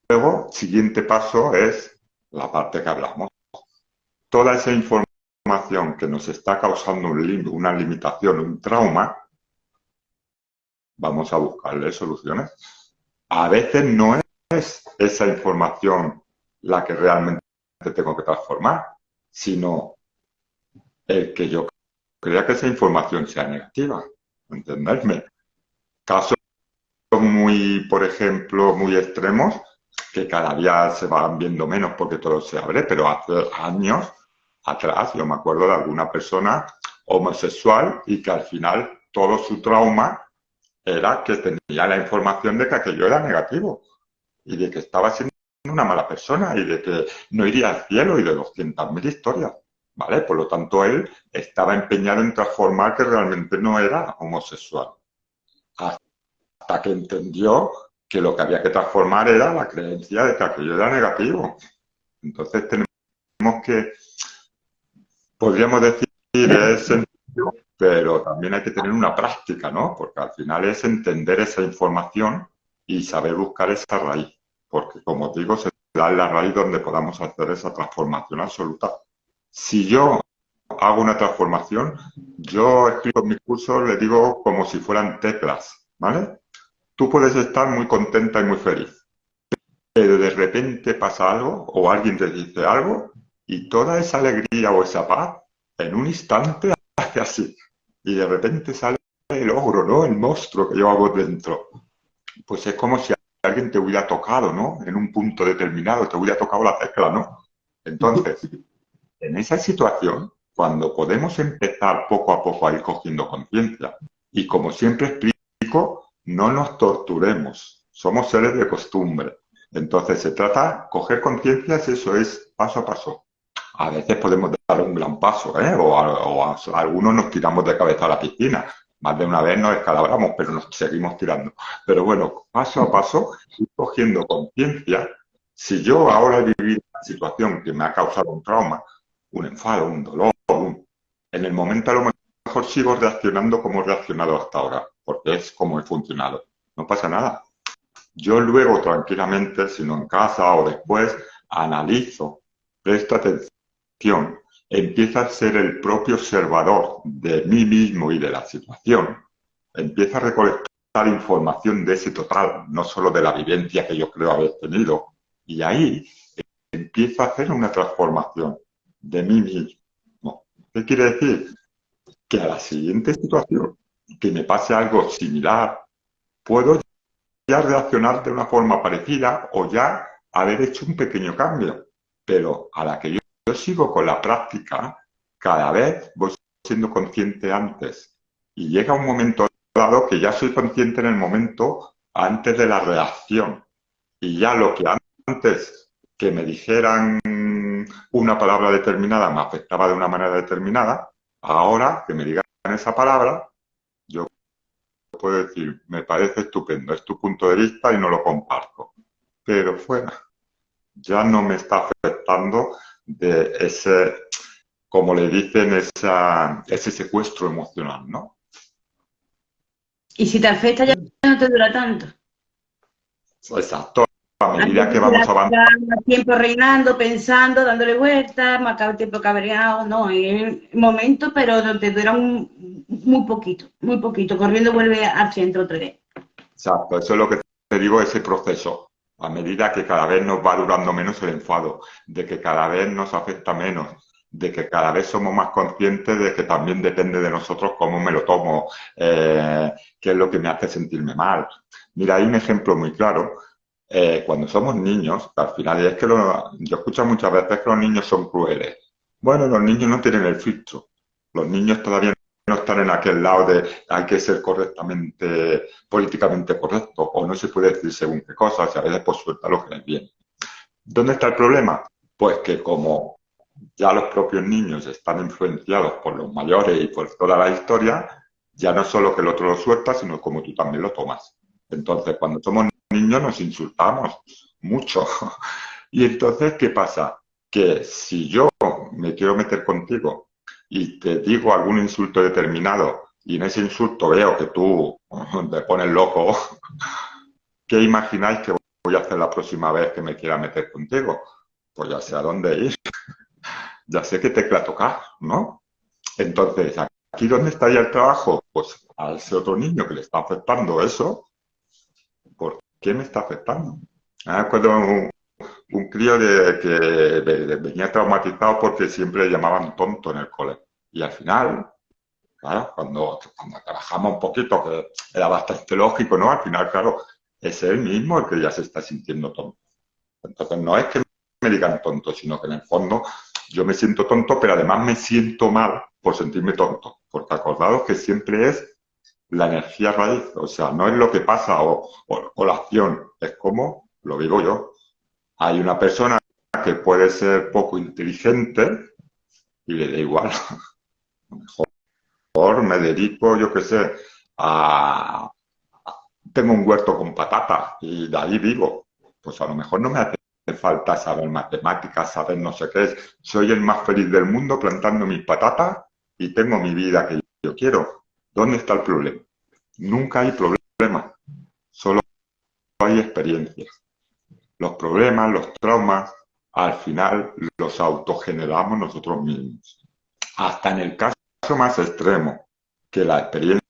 Luego, siguiente paso es la parte que hablamos. Toda esa información que nos está causando una limitación, un trauma, vamos a buscarle soluciones. A veces no es esa información la que realmente tengo que transformar, sino el que yo crea que esa información sea negativa. ¿Entenderme? Casos muy, por ejemplo, muy extremos, que cada día se van viendo menos porque todo se abre, pero hace años atrás yo me acuerdo de alguna persona homosexual y que al final todo su trauma era que tenía la información de que aquello era negativo y de que estaba siendo una mala persona y de que no iría al cielo y de 200.000 historias, ¿vale? Por lo tanto, él estaba empeñado en transformar que realmente no era homosexual. Hasta que entendió que lo que había que transformar era la creencia de que aquello era negativo. Entonces tenemos que, podríamos decir, es sencillo, pero también hay que tener una práctica, ¿no? Porque al final es entender esa información y saber buscar esa raíz. Porque, como os digo, será la raíz donde podamos hacer esa transformación absoluta. Si yo hago una transformación, yo explico en mis cursos, le digo como si fueran teclas, ¿vale? Tú puedes estar muy contenta y muy feliz, pero de repente pasa algo o alguien te dice algo y toda esa alegría o esa paz en un instante hace así y de repente sale el ogro, ¿no? El monstruo que yo hago dentro. Pues es como si alguien te hubiera tocado, ¿no? En un punto determinado, te hubiera tocado la tecla, ¿no? Entonces, en esa situación, cuando podemos empezar poco a poco a ir cogiendo conciencia, y como siempre explico, no nos torturemos, somos seres de costumbre. Entonces se trata de coger conciencia, eso es paso a paso. A veces podemos dar un gran paso, ¿eh? O algunos nos tiramos de cabeza a la piscina. Más de una vez nos escalabramos, pero nos seguimos tirando. Pero bueno, paso a paso, ir cogiendo conciencia. Si yo ahora he vivido una situación que me ha causado un trauma, un enfado, un dolor, en el momento a lo mejor sigo reaccionando como he reaccionado hasta ahora, porque es como he funcionado. No pasa nada. Yo luego tranquilamente, si no en casa o después, analizo, presto atención, empiezo a ser el propio observador de mí mismo y de la situación. Empiezo a recolectar información de ese total, no solo de la vivencia que yo creo haber tenido. Y ahí empiezo a hacer una transformación de mí mismo. ¿Qué quiere decir? Que a la siguiente situación, que me pase algo similar, puedo ya reaccionar de una forma parecida o ya haber hecho un pequeño cambio. Pero a la que yo sigo con la práctica, cada vez voy siendo consciente antes. Y llega un momento dado que ya soy consciente en el momento antes de la reacción. Y ya lo que antes que me dijeran una palabra determinada me afectaba de una manera determinada, ahora que me digan esa palabra, yo puedo decir, me parece estupendo, es tu punto de vista y no lo comparto. Pero fuera, ya no me está afectando de ese, como le dicen, ese secuestro emocional, ¿no? Y si te afecta ya no te dura tanto. Exacto. A medida Antes que vamos avanzando. más tiempo reinando, pensando, dándole vueltas, más tiempo cabreado, no, en el momento, pero te dura muy poquito. Corriendo vuelve al centro otra vez. Exacto, eso es lo que te digo, ese proceso. A medida que cada vez nos va durando menos el enfado, de que cada vez nos afecta menos, de que cada vez somos más conscientes de que también depende de nosotros cómo me lo tomo, qué es lo que me hace sentirme mal. Mira, hay un ejemplo muy claro. Cuando somos niños, al final es que yo escucho muchas veces que los niños son crueles. Bueno, los niños no tienen el filtro. Los niños todavía no están en aquel lado de hay que ser políticamente correcto, o no se puede decir según qué cosas, y a veces pues suelta lo que les viene. ¿Dónde está el problema? Pues que como ya los propios niños están influenciados por los mayores y por toda la historia, ya no solo que el otro lo suelta, sino como tú también lo tomas. Entonces, cuando somos niños nos insultamos mucho. Y entonces, ¿qué pasa? Que si yo me quiero meter contigo y te digo algún insulto determinado y en ese insulto veo que tú te pones loco, ¿qué imagináis que voy a hacer la próxima vez que me quiera meter contigo? Pues ya sé a dónde ir, ya sé qué tecla tocar, ¿no? Entonces, ¿aquí dónde estaría el trabajo? Pues a ese otro niño que le está afectando eso, ¿por qué me está afectando? Cuando un crío que venía traumatizado porque siempre le llamaban tonto en el cole. Y al final, claro, cuando trabajamos un poquito, que era bastante lógico, ¿no? Al final, claro, es él mismo el que ya se está sintiendo tonto. Entonces, no es que me digan tonto, sino que en el fondo yo me siento tonto, pero además me siento mal por sentirme tonto. Porque acordaos que siempre es la energía raíz, o sea, no es lo que pasa o la acción, es como lo digo yo. Hay una persona que puede ser poco inteligente y le da igual. A lo mejor me dedico, yo qué sé, tengo un huerto con patata y de ahí vivo. Pues a lo mejor no me hace falta saber matemáticas, saber no sé qué es. Soy el más feliz del mundo plantando mis patatas y tengo mi vida que yo quiero. ¿Dónde está el problema? Nunca hay problema, solo hay experiencias. Los problemas, los traumas, al final los autogeneramos nosotros mismos. Hasta en el caso más extremo, que la experiencia,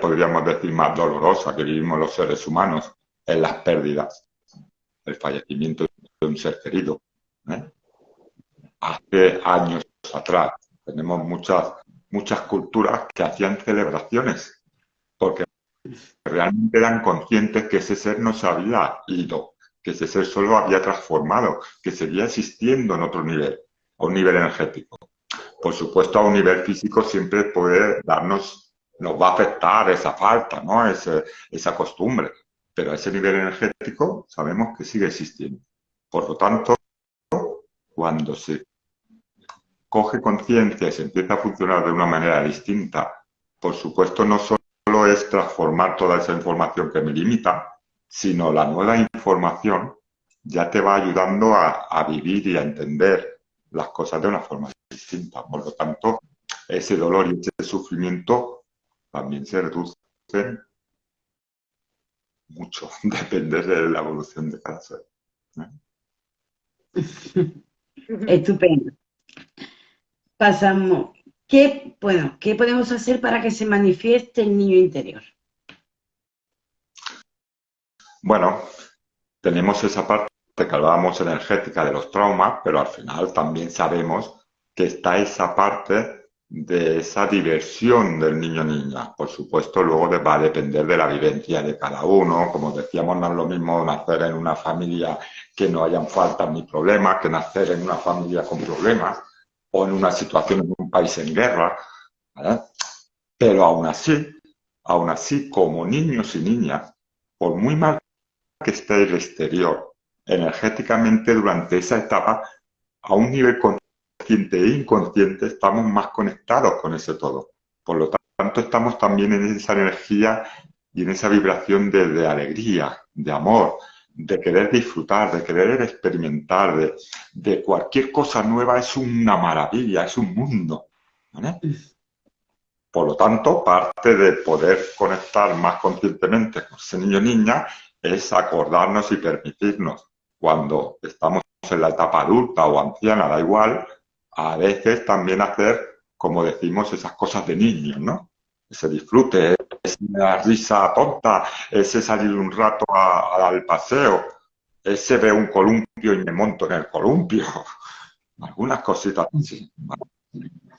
podríamos decir, más dolorosa que vivimos los seres humanos, es las pérdidas, el fallecimiento de un ser querido. Hace años atrás tenemos muchas culturas que hacían celebraciones, porque realmente eran conscientes que ese ser no se había ido, que ese ser solo había transformado, que seguía existiendo en otro nivel, a un nivel energético. Por supuesto, a un nivel físico siempre puede nos va a afectar esa falta, ¿no? Esa costumbre, pero a ese nivel energético sabemos que sigue existiendo. Por lo tanto, cuando se coge conciencia y se empieza a funcionar de una manera distinta, por supuesto, no solo es transformar toda esa información que me limita, sino la nueva información ya te va ayudando a vivir y a entender las cosas de una forma distinta. Por lo tanto, ese dolor y ese sufrimiento también se reducen mucho, depende de la evolución de cada ser. Estupendo. Pasamos. ¿Qué podemos hacer para que se manifieste el niño interior? Bueno, tenemos esa parte que hablábamos energética de los traumas, pero al final también sabemos que está esa parte de esa diversión del niño-niña. Por supuesto, luego va a depender de la vivencia de cada uno. Como decíamos, no es lo mismo nacer en una familia que no hayan faltas ni problemas, que nacer en una familia con problemas o en una situación en un país en guerra, ¿vale? Pero aún así, como niños y niñas, por muy mal que esté el exterior, energéticamente durante esa etapa, a un nivel consciente e inconsciente, estamos más conectados con ese todo. Por lo tanto, estamos también en esa energía y en esa vibración de alegría, de amor, de querer disfrutar, de querer experimentar, de cualquier cosa nueva es una maravilla, es un mundo, ¿vale? Por lo tanto, parte de poder conectar más conscientemente con ese niño o niña es acordarnos y permitirnos, cuando estamos en la etapa adulta o anciana, da igual, a veces también hacer, como decimos, esas cosas de niños, ¿no? Ese disfrute, esa risa tonta, ese salir un rato al paseo, ese ve un columpio y me monto en el columpio, algunas cositas así, ¿vale?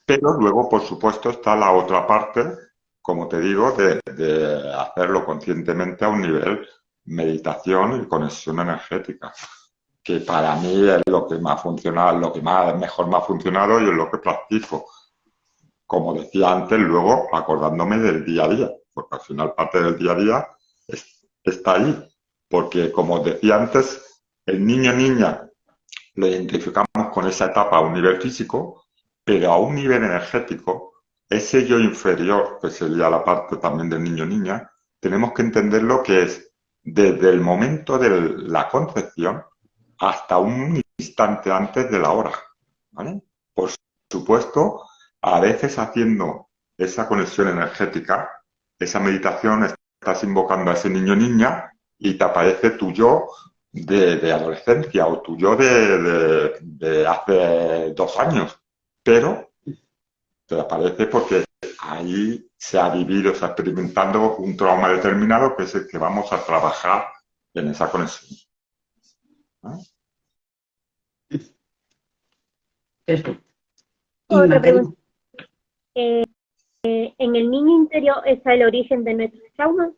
Pero luego, por supuesto, está la otra parte, como te digo, de hacerlo conscientemente a un nivel meditación y conexión energética, que para mí es lo que más funciona, lo que más mejor me ha funcionado y es lo que practico. Como decía antes, luego acordándome del día a día, porque al final parte del día a día está ahí. Porque, como decía antes, el niño-niña lo identificamos con esa etapa a un nivel físico, pero a un nivel energético, ese yo inferior, que sería la parte también del niño-niña, tenemos que entender lo que es desde el momento de la concepción hasta un instante antes de la hora, ¿vale? Por supuesto, a veces haciendo esa conexión energética, esa meditación, estás invocando a ese niño-niña y te aparece tu yo de adolescencia o tu yo de hace 2 años, pero te aparece porque ahí se ha vivido, se ha experimentado un trauma determinado que es el que vamos a trabajar en esa conexión. ¿No? Perfecto. Otra pregunta. ¿En el niño interior está el origen de nuestros traumas?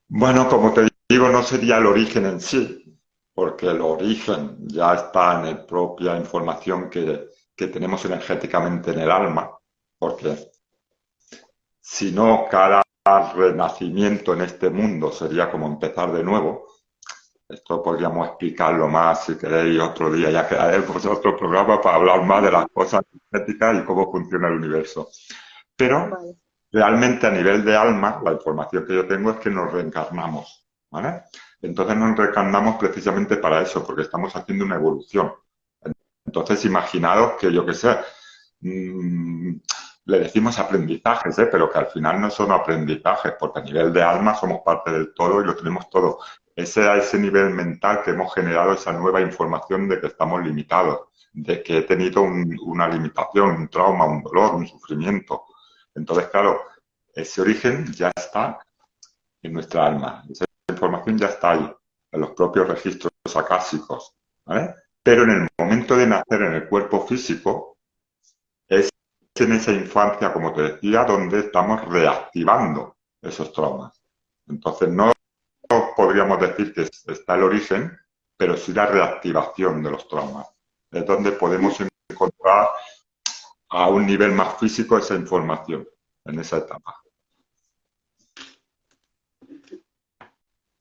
Bueno, como te digo, no sería el origen en sí, porque el origen ya está en la propia información que tenemos energéticamente en el alma, porque si no, cada renacimiento en este mundo sería como empezar de nuevo. Esto podríamos explicarlo más si queréis otro día, ya que haremos otro programa para hablar más de las cosas energéticas y cómo funciona el universo. Pero Vale. realmente a nivel de alma, la información que yo tengo es que nos reencarnamos, ¿vale? Entonces nos reencarnamos precisamente para eso, porque estamos haciendo una evolución. Entonces imaginaos que, yo qué sé, le decimos aprendizajes, pero que al final no son aprendizajes, porque a nivel de alma somos parte del todo y lo tenemos todo. Ese a ese nivel mental que hemos generado esa nueva información de que estamos limitados, de que he tenido una limitación, un trauma, un dolor, un sufrimiento. Entonces, claro, ese origen ya está en nuestra alma. Esa información ya está ahí, en los propios registros acásicos, ¿vale? Pero en el momento de nacer en el cuerpo físico, es en esa infancia, como te decía, donde estamos reactivando esos traumas. Entonces, no podríamos decir que está el origen, pero sí la reactivación de los traumas. Es donde podemos encontrar a un nivel más físico esa información, en esa etapa.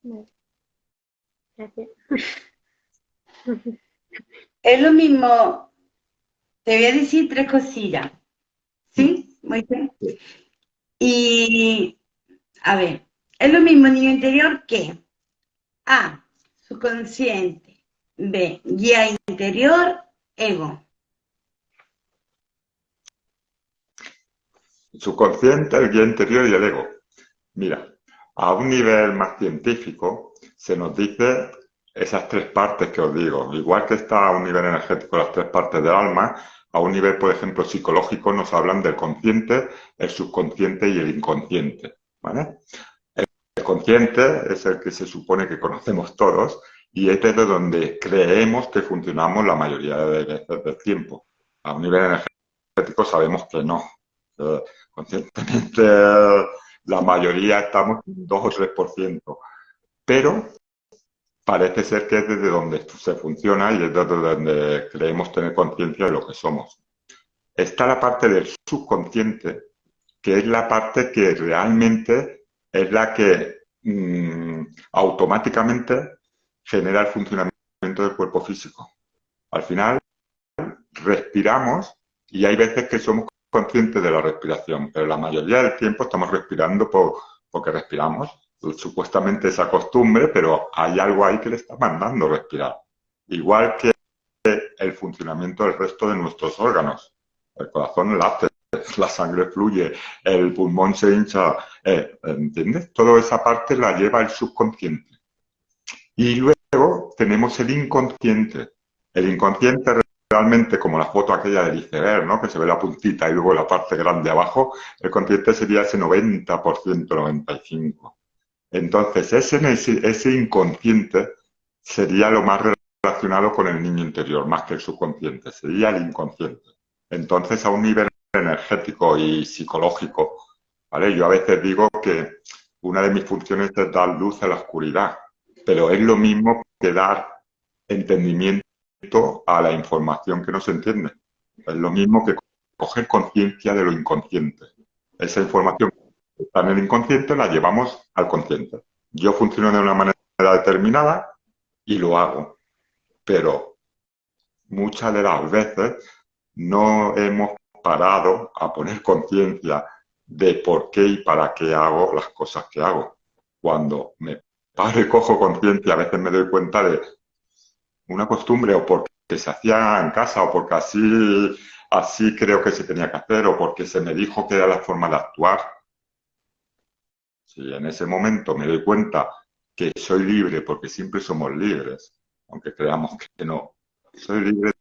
Vale. Gracias. Es lo mismo, te voy a decir 3 cosillas. ¿Sí? Muy bien. Y, a ver, es lo mismo niño interior que A, subconsciente, B, guía interior, ego. El subconsciente, el guía interior y el ego. Mira, a un nivel más científico se nos dice esas 3 partes que os digo. Igual que está a un nivel energético las 3 partes del alma, a un nivel, por ejemplo, psicológico nos hablan del consciente, el subconsciente y el inconsciente, ¿vale? El consciente es el que se supone que conocemos todos y es desde donde creemos que funcionamos la mayoría de veces del tiempo. A un nivel energético sabemos que no. Conscientemente la mayoría estamos en 2 o 3%, pero parece ser que es desde donde se funciona y es desde donde creemos tener conciencia de lo que somos. Está la parte del subconsciente, que es la parte que realmente es la que automáticamente genera el funcionamiento del cuerpo físico. Al final, respiramos y hay veces que somos conscientes de la respiración, pero la mayoría del tiempo estamos respirando porque respiramos. Supuestamente esa costumbre, pero hay algo ahí que le está mandando respirar. Igual que el funcionamiento del resto de nuestros órganos. El corazón late, la sangre fluye, el pulmón se hincha, ¿entiendes? Toda esa parte la lleva el subconsciente. Y luego tenemos el inconsciente. El inconsciente realmente, como la foto aquella del iceberg, ¿no? Que se ve la puntita y luego la parte grande abajo, el consciente sería ese 90%, 95%. Entonces, ese inconsciente sería lo más relacionado con el niño interior, más que el subconsciente, sería el inconsciente. Entonces, a un nivel energético y psicológico, ¿vale? Yo a veces digo que una de mis funciones es dar luz a la oscuridad, pero es lo mismo que dar entendimiento a la información que no se entiende. Es lo mismo que coger conciencia de lo inconsciente. Esa información que está en el inconsciente la llevamos al consciente. Yo funciono de una manera determinada y lo hago, pero muchas de las veces no hemos parado a poner conciencia de por qué y para qué hago las cosas que hago. Cuando me paro y cojo conciencia, a veces me doy cuenta de una costumbre o porque se hacía en casa o porque así creo que se tenía que hacer o porque se me dijo que era la forma de actuar. Si en ese momento me doy cuenta que soy libre, porque siempre somos libres, aunque creamos que no, soy libre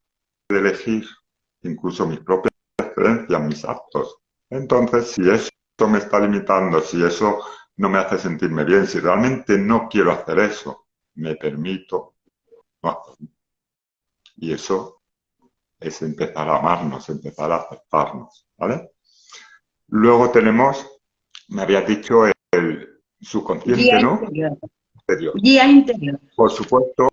de elegir incluso mis propias creencias, mis actos. Entonces, si eso me está limitando, si eso no me hace sentirme bien, si realmente no quiero hacer eso, me permito no hacerlo. Y eso es empezar a amarnos, empezar a aceptarnos, ¿vale? Luego tenemos, me habías dicho, el subconsciente, Guía ¿no? interior. Guía interior. Por supuesto,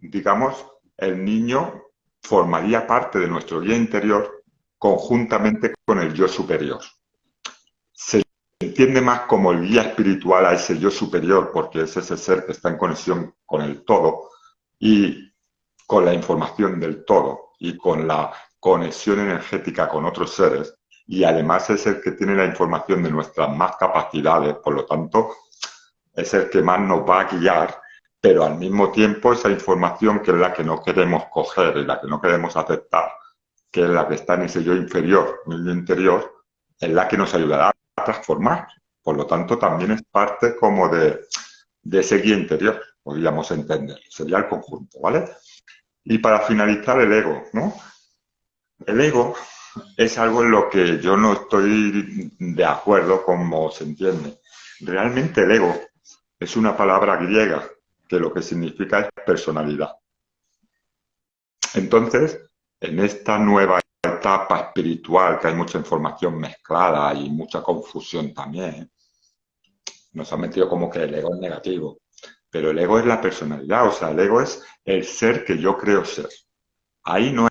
digamos, el niño formaría parte de nuestro guía interior conjuntamente con el yo superior. Se entiende más como el guía espiritual a ese yo superior, porque es ese ser que está en conexión con el todo y con la información del todo y con la conexión energética con otros seres, y además es el que tiene la información de nuestras más capacidades, por lo tanto, es el que más nos va a guiar, pero al mismo tiempo esa información que es la que no queremos coger y la que no queremos aceptar, que es la que está en ese yo inferior, en el yo interior, es la que nos ayudará a transformar. Por lo tanto, también es parte como de ese guía interior, podríamos entender. Sería el conjunto, ¿vale? Y para finalizar, el ego, ¿no? El ego es algo en lo que yo no estoy de acuerdo como se entiende. Realmente el ego es una palabra griega que lo que significa es personalidad. Entonces, en esta nueva etapa espiritual, que hay mucha información mezclada y mucha confusión también, nos han metido como que el ego es negativo. Pero el ego es la personalidad, o sea, el ego es el ser que yo creo ser. Ahí no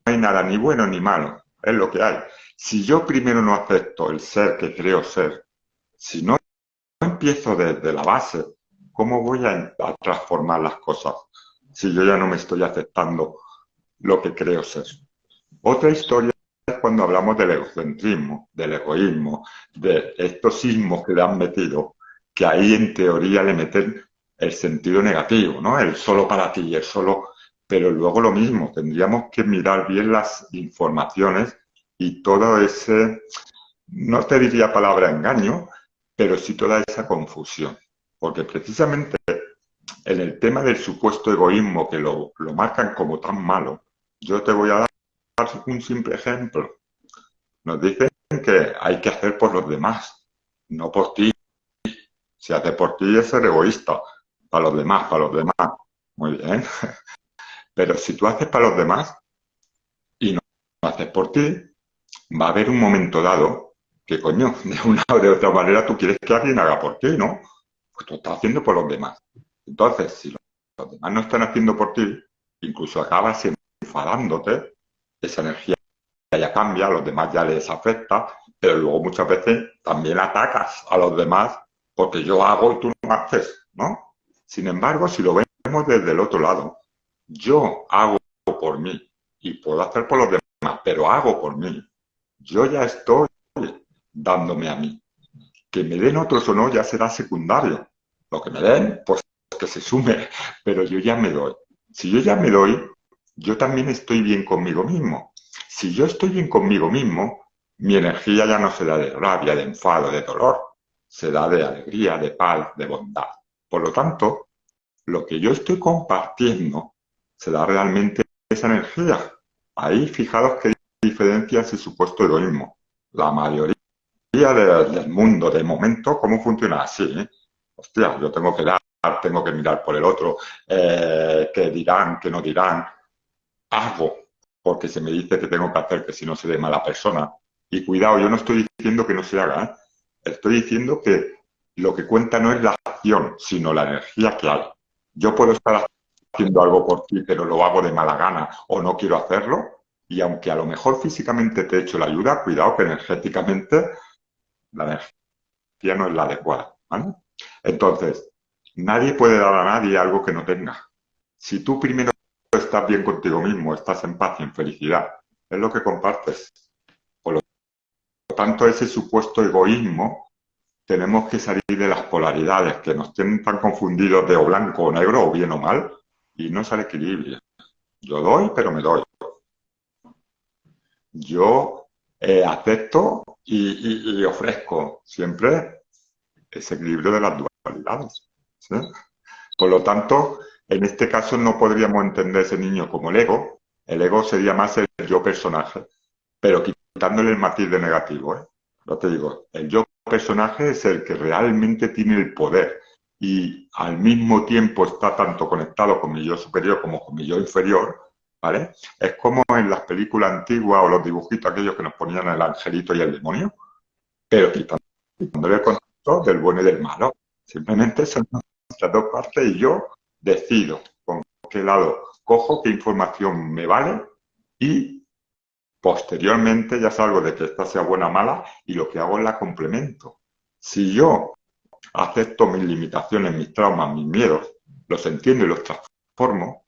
hay nada ni bueno ni malo, es lo que hay. Si yo primero no acepto el ser que creo ser, si no empiezo desde la base, ¿cómo voy a transformar las cosas si yo ya no me estoy aceptando lo que creo ser? Otra historia es cuando hablamos del egocentrismo, del egoísmo, de estos sismos que le han metido, que ahí en teoría le meten el sentido negativo, ¿no? El solo para ti, el solo... Pero luego lo mismo, tendríamos que mirar bien las informaciones y todo ese, no te diría palabra engaño, pero sí toda esa confusión. Porque precisamente en el tema del supuesto egoísmo, que lo marcan como tan malo, yo te voy a dar un simple ejemplo. Nos dicen que hay que hacer por los demás, no por ti. Si haces por ti es ser egoísta, para los demás, para los demás. Muy bien. Pero si tú haces para los demás y no haces por ti, va a haber un momento dado que, coño, de una o de otra manera tú quieres que alguien haga por ti, ¿no? Pues tú estás haciendo por los demás. Entonces, si los demás no están haciendo por ti, incluso acabas enfadándote, esa energía ya cambia, a los demás ya les afecta, pero luego muchas veces también atacas a los demás porque yo hago y tú no haces, ¿no? Sin embargo, si lo ven desde el otro lado. Yo hago por mí y puedo hacer por los demás, pero hago por mí. Yo ya estoy dándome a mí. Que me den otros o no ya será secundario. Lo que me den, pues que se sume, pero yo ya me doy. Si yo ya me doy, yo también estoy bien conmigo mismo. Si yo estoy bien conmigo mismo, mi energía ya no será de rabia, de enfado, de dolor, será de alegría, de paz, de bondad. Por lo tanto, lo que yo estoy compartiendo será realmente esa energía. Ahí, fijaros qué diferencia ese supuesto egoísmo. La mayoría del mundo, de momento, ¿cómo funciona así? Hostia, yo tengo que dar, tengo que mirar por el otro, qué dirán, qué no dirán. Hago, porque se me dice que tengo que hacer, que si no seré mala persona. Y cuidado, yo no estoy diciendo que no se haga, ¿eh? Estoy diciendo que lo que cuenta no es la acción, sino la energía que hay. Yo puedo estar haciendo algo por ti, pero lo hago de mala gana o no quiero hacerlo. Y aunque a lo mejor físicamente te he hecho la ayuda, cuidado que energéticamente la energía no es la adecuada, ¿vale? Entonces, nadie puede dar a nadie algo que no tenga. Si tú primero estás bien contigo mismo, estás en paz y en felicidad, es lo que compartes. Por lo tanto, ese supuesto egoísmo, tenemos que salir de las polaridades que nos tienen tan confundidos de o blanco o negro, o bien o mal, y no es al equilibrio. Yo doy, pero me doy. Yo acepto y ofrezco siempre ese equilibrio de las dualidades, ¿sí? Por lo tanto, en este caso no podríamos entender ese niño como el ego. El ego sería más el yo personaje, pero quitándole el matiz de negativo, ¿eh? Ya te digo, el yo personaje es el que realmente tiene el poder y al mismo tiempo está tanto conectado con mi yo superior como con mi yo inferior, ¿vale? Es como en las películas antiguas o los dibujitos aquellos que nos ponían el angelito y el demonio, pero quitándole el concepto del bueno y del malo. Simplemente son las dos partes y yo decido con qué lado cojo, qué información me vale y posteriormente ya salgo de que esta sea buena o mala y lo que hago es la complemento. Si yo acepto mis limitaciones, mis traumas, mis miedos, los entiendo y los transformo,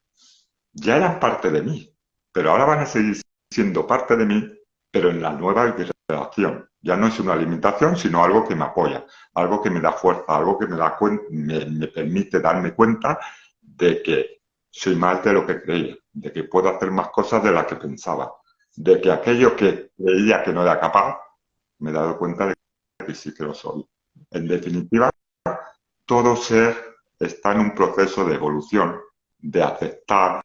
ya eran parte de mí, pero ahora van a seguir siendo parte de mí, pero en la nueva relación. Ya no es una limitación, sino algo que me apoya, algo que me da fuerza, algo que me permite darme cuenta de que soy más de lo que creía, de que puedo hacer más cosas de las que pensaba, de que aquello que creía que no era capaz, me he dado cuenta de que sí que lo soy. En definitiva, todo ser está en un proceso de evolución, de aceptar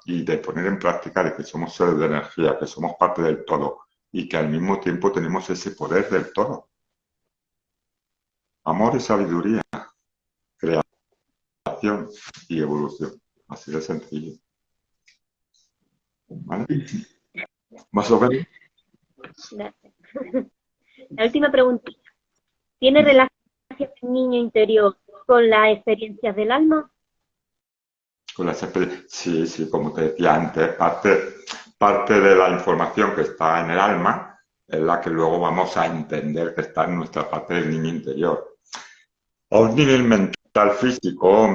y de poner en práctica de que somos seres de energía, que somos parte del todo y que al mismo tiempo tenemos ese poder del todo. Amor y sabiduría, creación y evolución. Así de sencillo. ¿Vale? Más o menos. Gracias. La última preguntita. ¿Tiene relación el niño interior con las experiencias del alma? Con las sí, sí, como te decía antes, parte de la información que está en el alma es la que luego vamos a entender que está en nuestra parte del niño interior. A un nivel mental físico,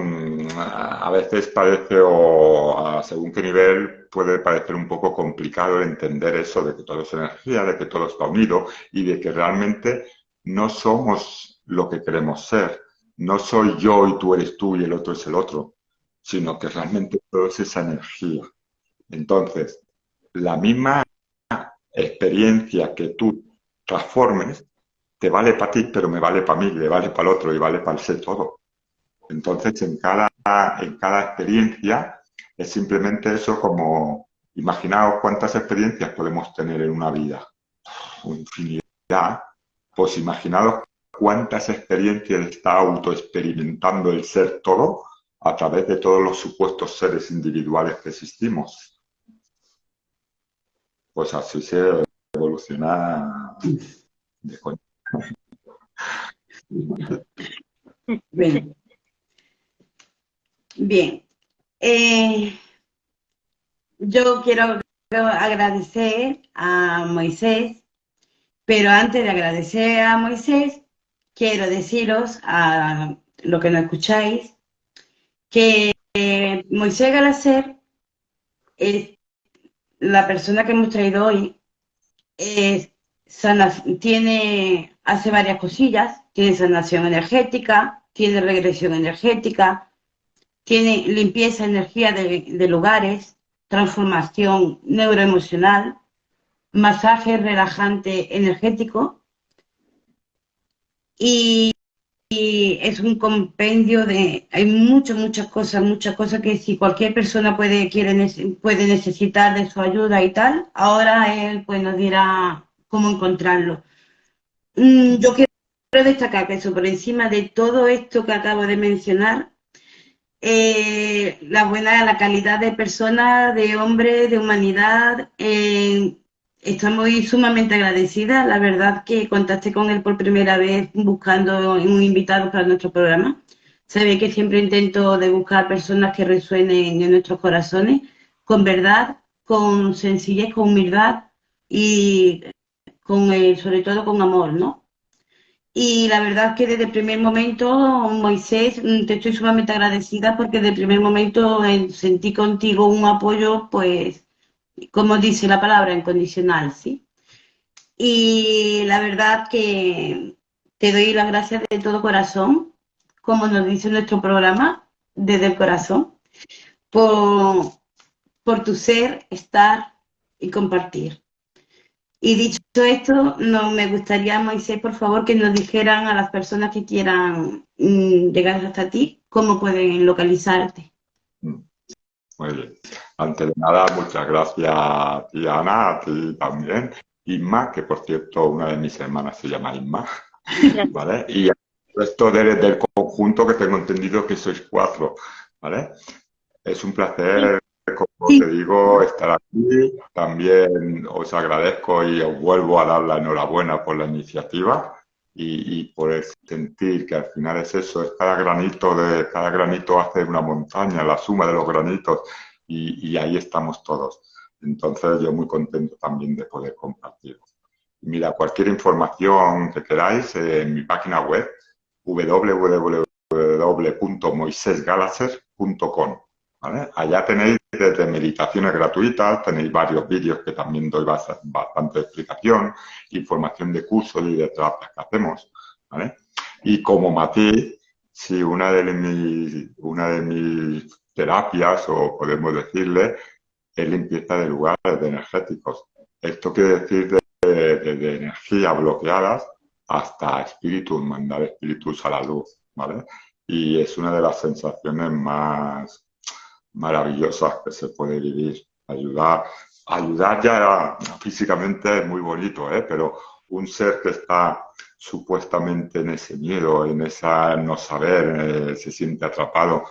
a veces parece, o según qué nivel, puede parecer un poco complicado el entender eso de que todo es energía, de que todo está unido y de que realmente no somos lo que queremos ser. No soy yo y tú eres tú y el otro es el otro, sino que realmente todo es esa energía. Entonces, la misma experiencia que tú transformes, te vale para ti, pero me vale para mí, le vale para el otro y vale para el ser todo. Entonces, en cada experiencia es simplemente eso como, imaginaos cuántas experiencias podemos tener en una vida. Infinidad. Pues imaginaos cuántas experiencias está autoexperimentando el ser todo a través de todos los supuestos seres individuales que existimos. Pues así se evoluciona de coño. Bien. Bien. Yo quiero agradecer a Moisés, pero antes de agradecer a Moisés, quiero deciros a lo que no escucháis que Moisés Galaser, la persona que hemos traído hoy, hace varias cosillas, tiene sanación energética, tiene regresión energética, tiene limpieza energía de lugares, transformación neuroemocional, masaje relajante energético y es un compendio hay muchas cosas que si cualquier persona puede necesitar de su ayuda y tal, ahora él pues nos dirá cómo encontrarlo. Yo quiero destacar que por encima de todo esto que acabo de mencionar, la calidad de persona, de hombre, de humanidad, estamos sumamente agradecidas. La verdad que contacté con él por primera vez buscando un invitado para nuestro programa. Se ve que siempre intento de buscar personas que resuenen en nuestros corazones, con verdad, con sencillez, con humildad y sobre todo con amor, ¿no? Y la verdad que desde el primer momento, Moisés, te estoy sumamente agradecida porque desde el primer momento sentí contigo un apoyo, pues, como dice la palabra, incondicional, ¿sí? Y la verdad que te doy las gracias de todo corazón, como nos dice nuestro programa, desde el corazón, por tu ser, estar y compartir. Y dicho esto, me gustaría, Moisés, por favor, que nos dijeran a las personas que quieran llegar hasta ti, cómo pueden localizarte. Muy bien. Antes de nada, muchas gracias a ti, Ana, a ti también. Inma, que por cierto, una de mis hermanas se llama Inma, ¿vale? Y el resto del conjunto que tengo entendido que sois 4, ¿vale? Es un placer, como te digo, estar aquí. También os agradezco y os vuelvo a dar la enhorabuena por la iniciativa y por el sentir que al final es eso, es cada granito hace una montaña, la suma de los granitos y ahí estamos todos. Entonces yo muy contento también de poder compartir. Mira, cualquier información que queráis en mi página web www.moisesgalaser.com. ¿Vale? Allá tenéis desde meditaciones gratuitas, tenéis varios vídeos que también doy bastante explicación, información de cursos y de terapias que hacemos, ¿vale? Y como matiz, si una de mis terapias, o podemos decirle, es limpieza de lugares energéticos. Esto quiere decir de energía bloqueadas hasta espíritus, mandar espíritus a la luz, ¿vale? Y es una de las sensaciones más maravillosas que se puede vivir. Ayudar ya físicamente es muy bonito, pero un ser que está supuestamente en ese miedo, en esa no saber, se siente atrapado,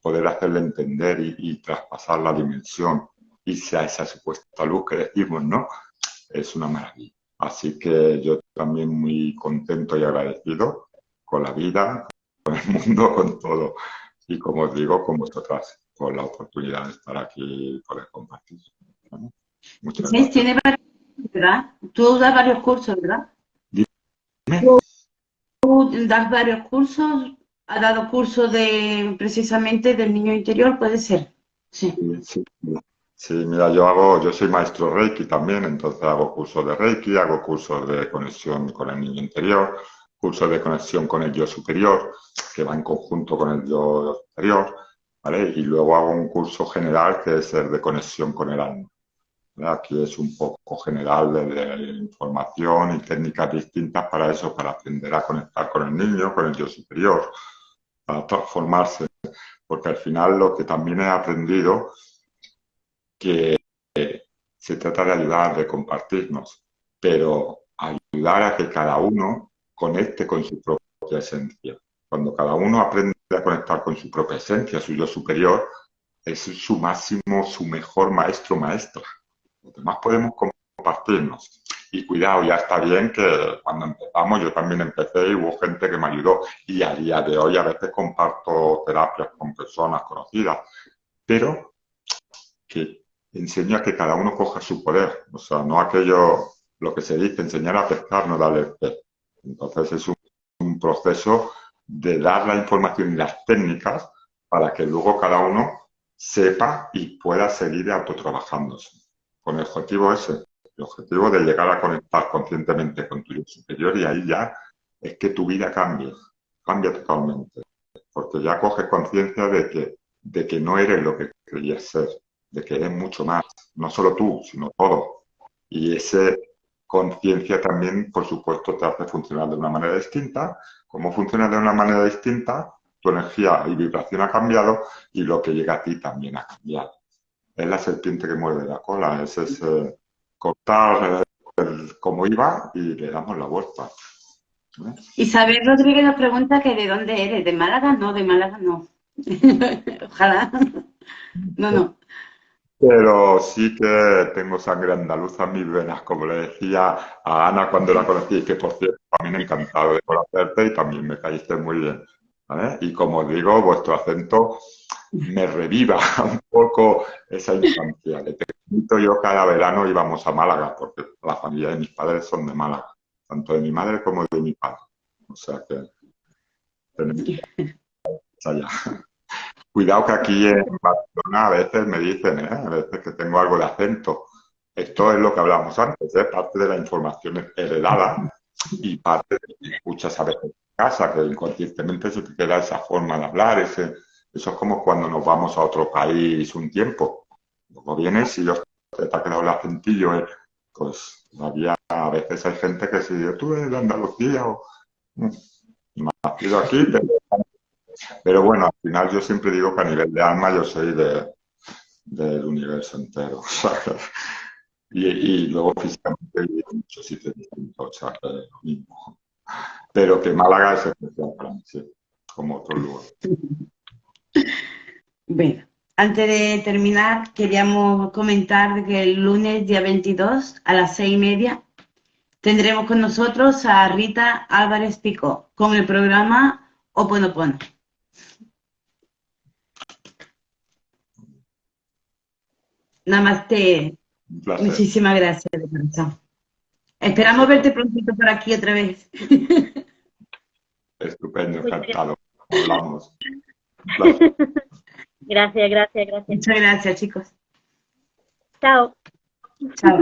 poder hacerle entender y traspasar la dimensión, irse a esa supuesta luz que decimos, ¿no? Es una maravilla. Así que yo también muy contento y agradecido con la vida, con el mundo, con todo. Y como os digo, con vosotras, por la oportunidad de estar aquí y poder compartir. ¿Vale? Muchas gracias. Tiene varios cursos, ¿verdad? Tú das varios cursos, ¿verdad? Dime. Tú das varios cursos, has dado cursos precisamente del niño interior, ¿puede ser? Sí. Sí, mira, yo soy maestro Reiki también, entonces hago cursos de Reiki, hago cursos de conexión con el niño interior, cursos de conexión con el yo superior, que va en conjunto con el yo superior, ¿vale? Y luego hago un curso general que es el de conexión con el alma, ¿vale? Aquí es un poco general de información y técnicas distintas para eso, para aprender a conectar con el niño, con el yo superior, para transformarse, porque al final lo que también he aprendido que se trata de ayudar, de compartirnos, pero ayudar a que cada uno conecte con su propia esencia. Cuando cada uno aprende a conectar con su propia esencia, su yo superior, es su máximo, su mejor maestro o maestra. Los demás podemos compartirnos. Y cuidado, ya está bien que cuando empezamos, yo también empecé y hubo gente que me ayudó. Y a día de hoy a veces comparto terapias con personas conocidas, pero que enseño a que cada uno coja su poder, o sea, no aquello, lo que se dice, enseñar a pescar, no darle el pez. Entonces es un proceso de dar la información y las técnicas para que luego cada uno sepa y pueda seguir autotrabajándose. Con el objetivo ese, el objetivo de llegar a conectar conscientemente con tu yo superior, y ahí ya es que tu vida cambia totalmente, porque ya coges conciencia de que no eres lo que creías ser, de que eres mucho más, no solo tú, sino todo. Y esa conciencia también, por supuesto, te hace funcionar de una manera distinta. Como funciona de una manera distinta, tu energía y vibración ha cambiado y lo que llega a ti también ha cambiado. Es la serpiente que muerde la cola, es ese cortar como iba y le damos la vuelta. Isabel Rodríguez nos pregunta que de dónde eres. ¿De Málaga? No, de Málaga no. Ojalá. No. Pero sí que tengo sangre andaluza en mis venas, como le decía a Ana cuando la conocí, que por cierto, también encantado de conocerte y también me caíste muy bien, ¿vale? Y como digo, vuestro acento me reviva un poco esa infancia. De pequeñito yo cada verano íbamos a Málaga, porque la familia de mis padres son de Málaga, tanto de mi madre como de mi padre. O sea que tenemos que ir allá. Cuidado que aquí en Barcelona a veces me dicen, a veces que tengo algo de acento. Esto es lo que hablamos antes, parte de la información heredada y parte de que escuchas a veces en casa, que inconscientemente se te queda esa forma de hablar. Eso es como cuando nos vamos a otro país un tiempo. Luego vienes y te ha quedado el acentillo. Pues había, a veces hay gente que si tú eres de Andalucía o nacido aquí, pero bueno, al final yo siempre digo que a nivel de alma yo soy del universo entero. O sea, y luego físicamente vivo en muchos sitios distintos, o sea, que es lo mismo. Pero que Málaga es especial para mí, sí, como otro lugar. Bueno, antes de terminar, queríamos comentar que el lunes día 22 a las 6:30 tendremos con nosotros a Rita Álvarez Picó con el programa Ho'oponopono. Namaste. Un placer. Muchísimas gracias, de corazón. Esperamos verte prontito por aquí otra vez. Estupendo, encantado. Hablamos. Gracias. Muchas gracias, chicos. Chao. Chao.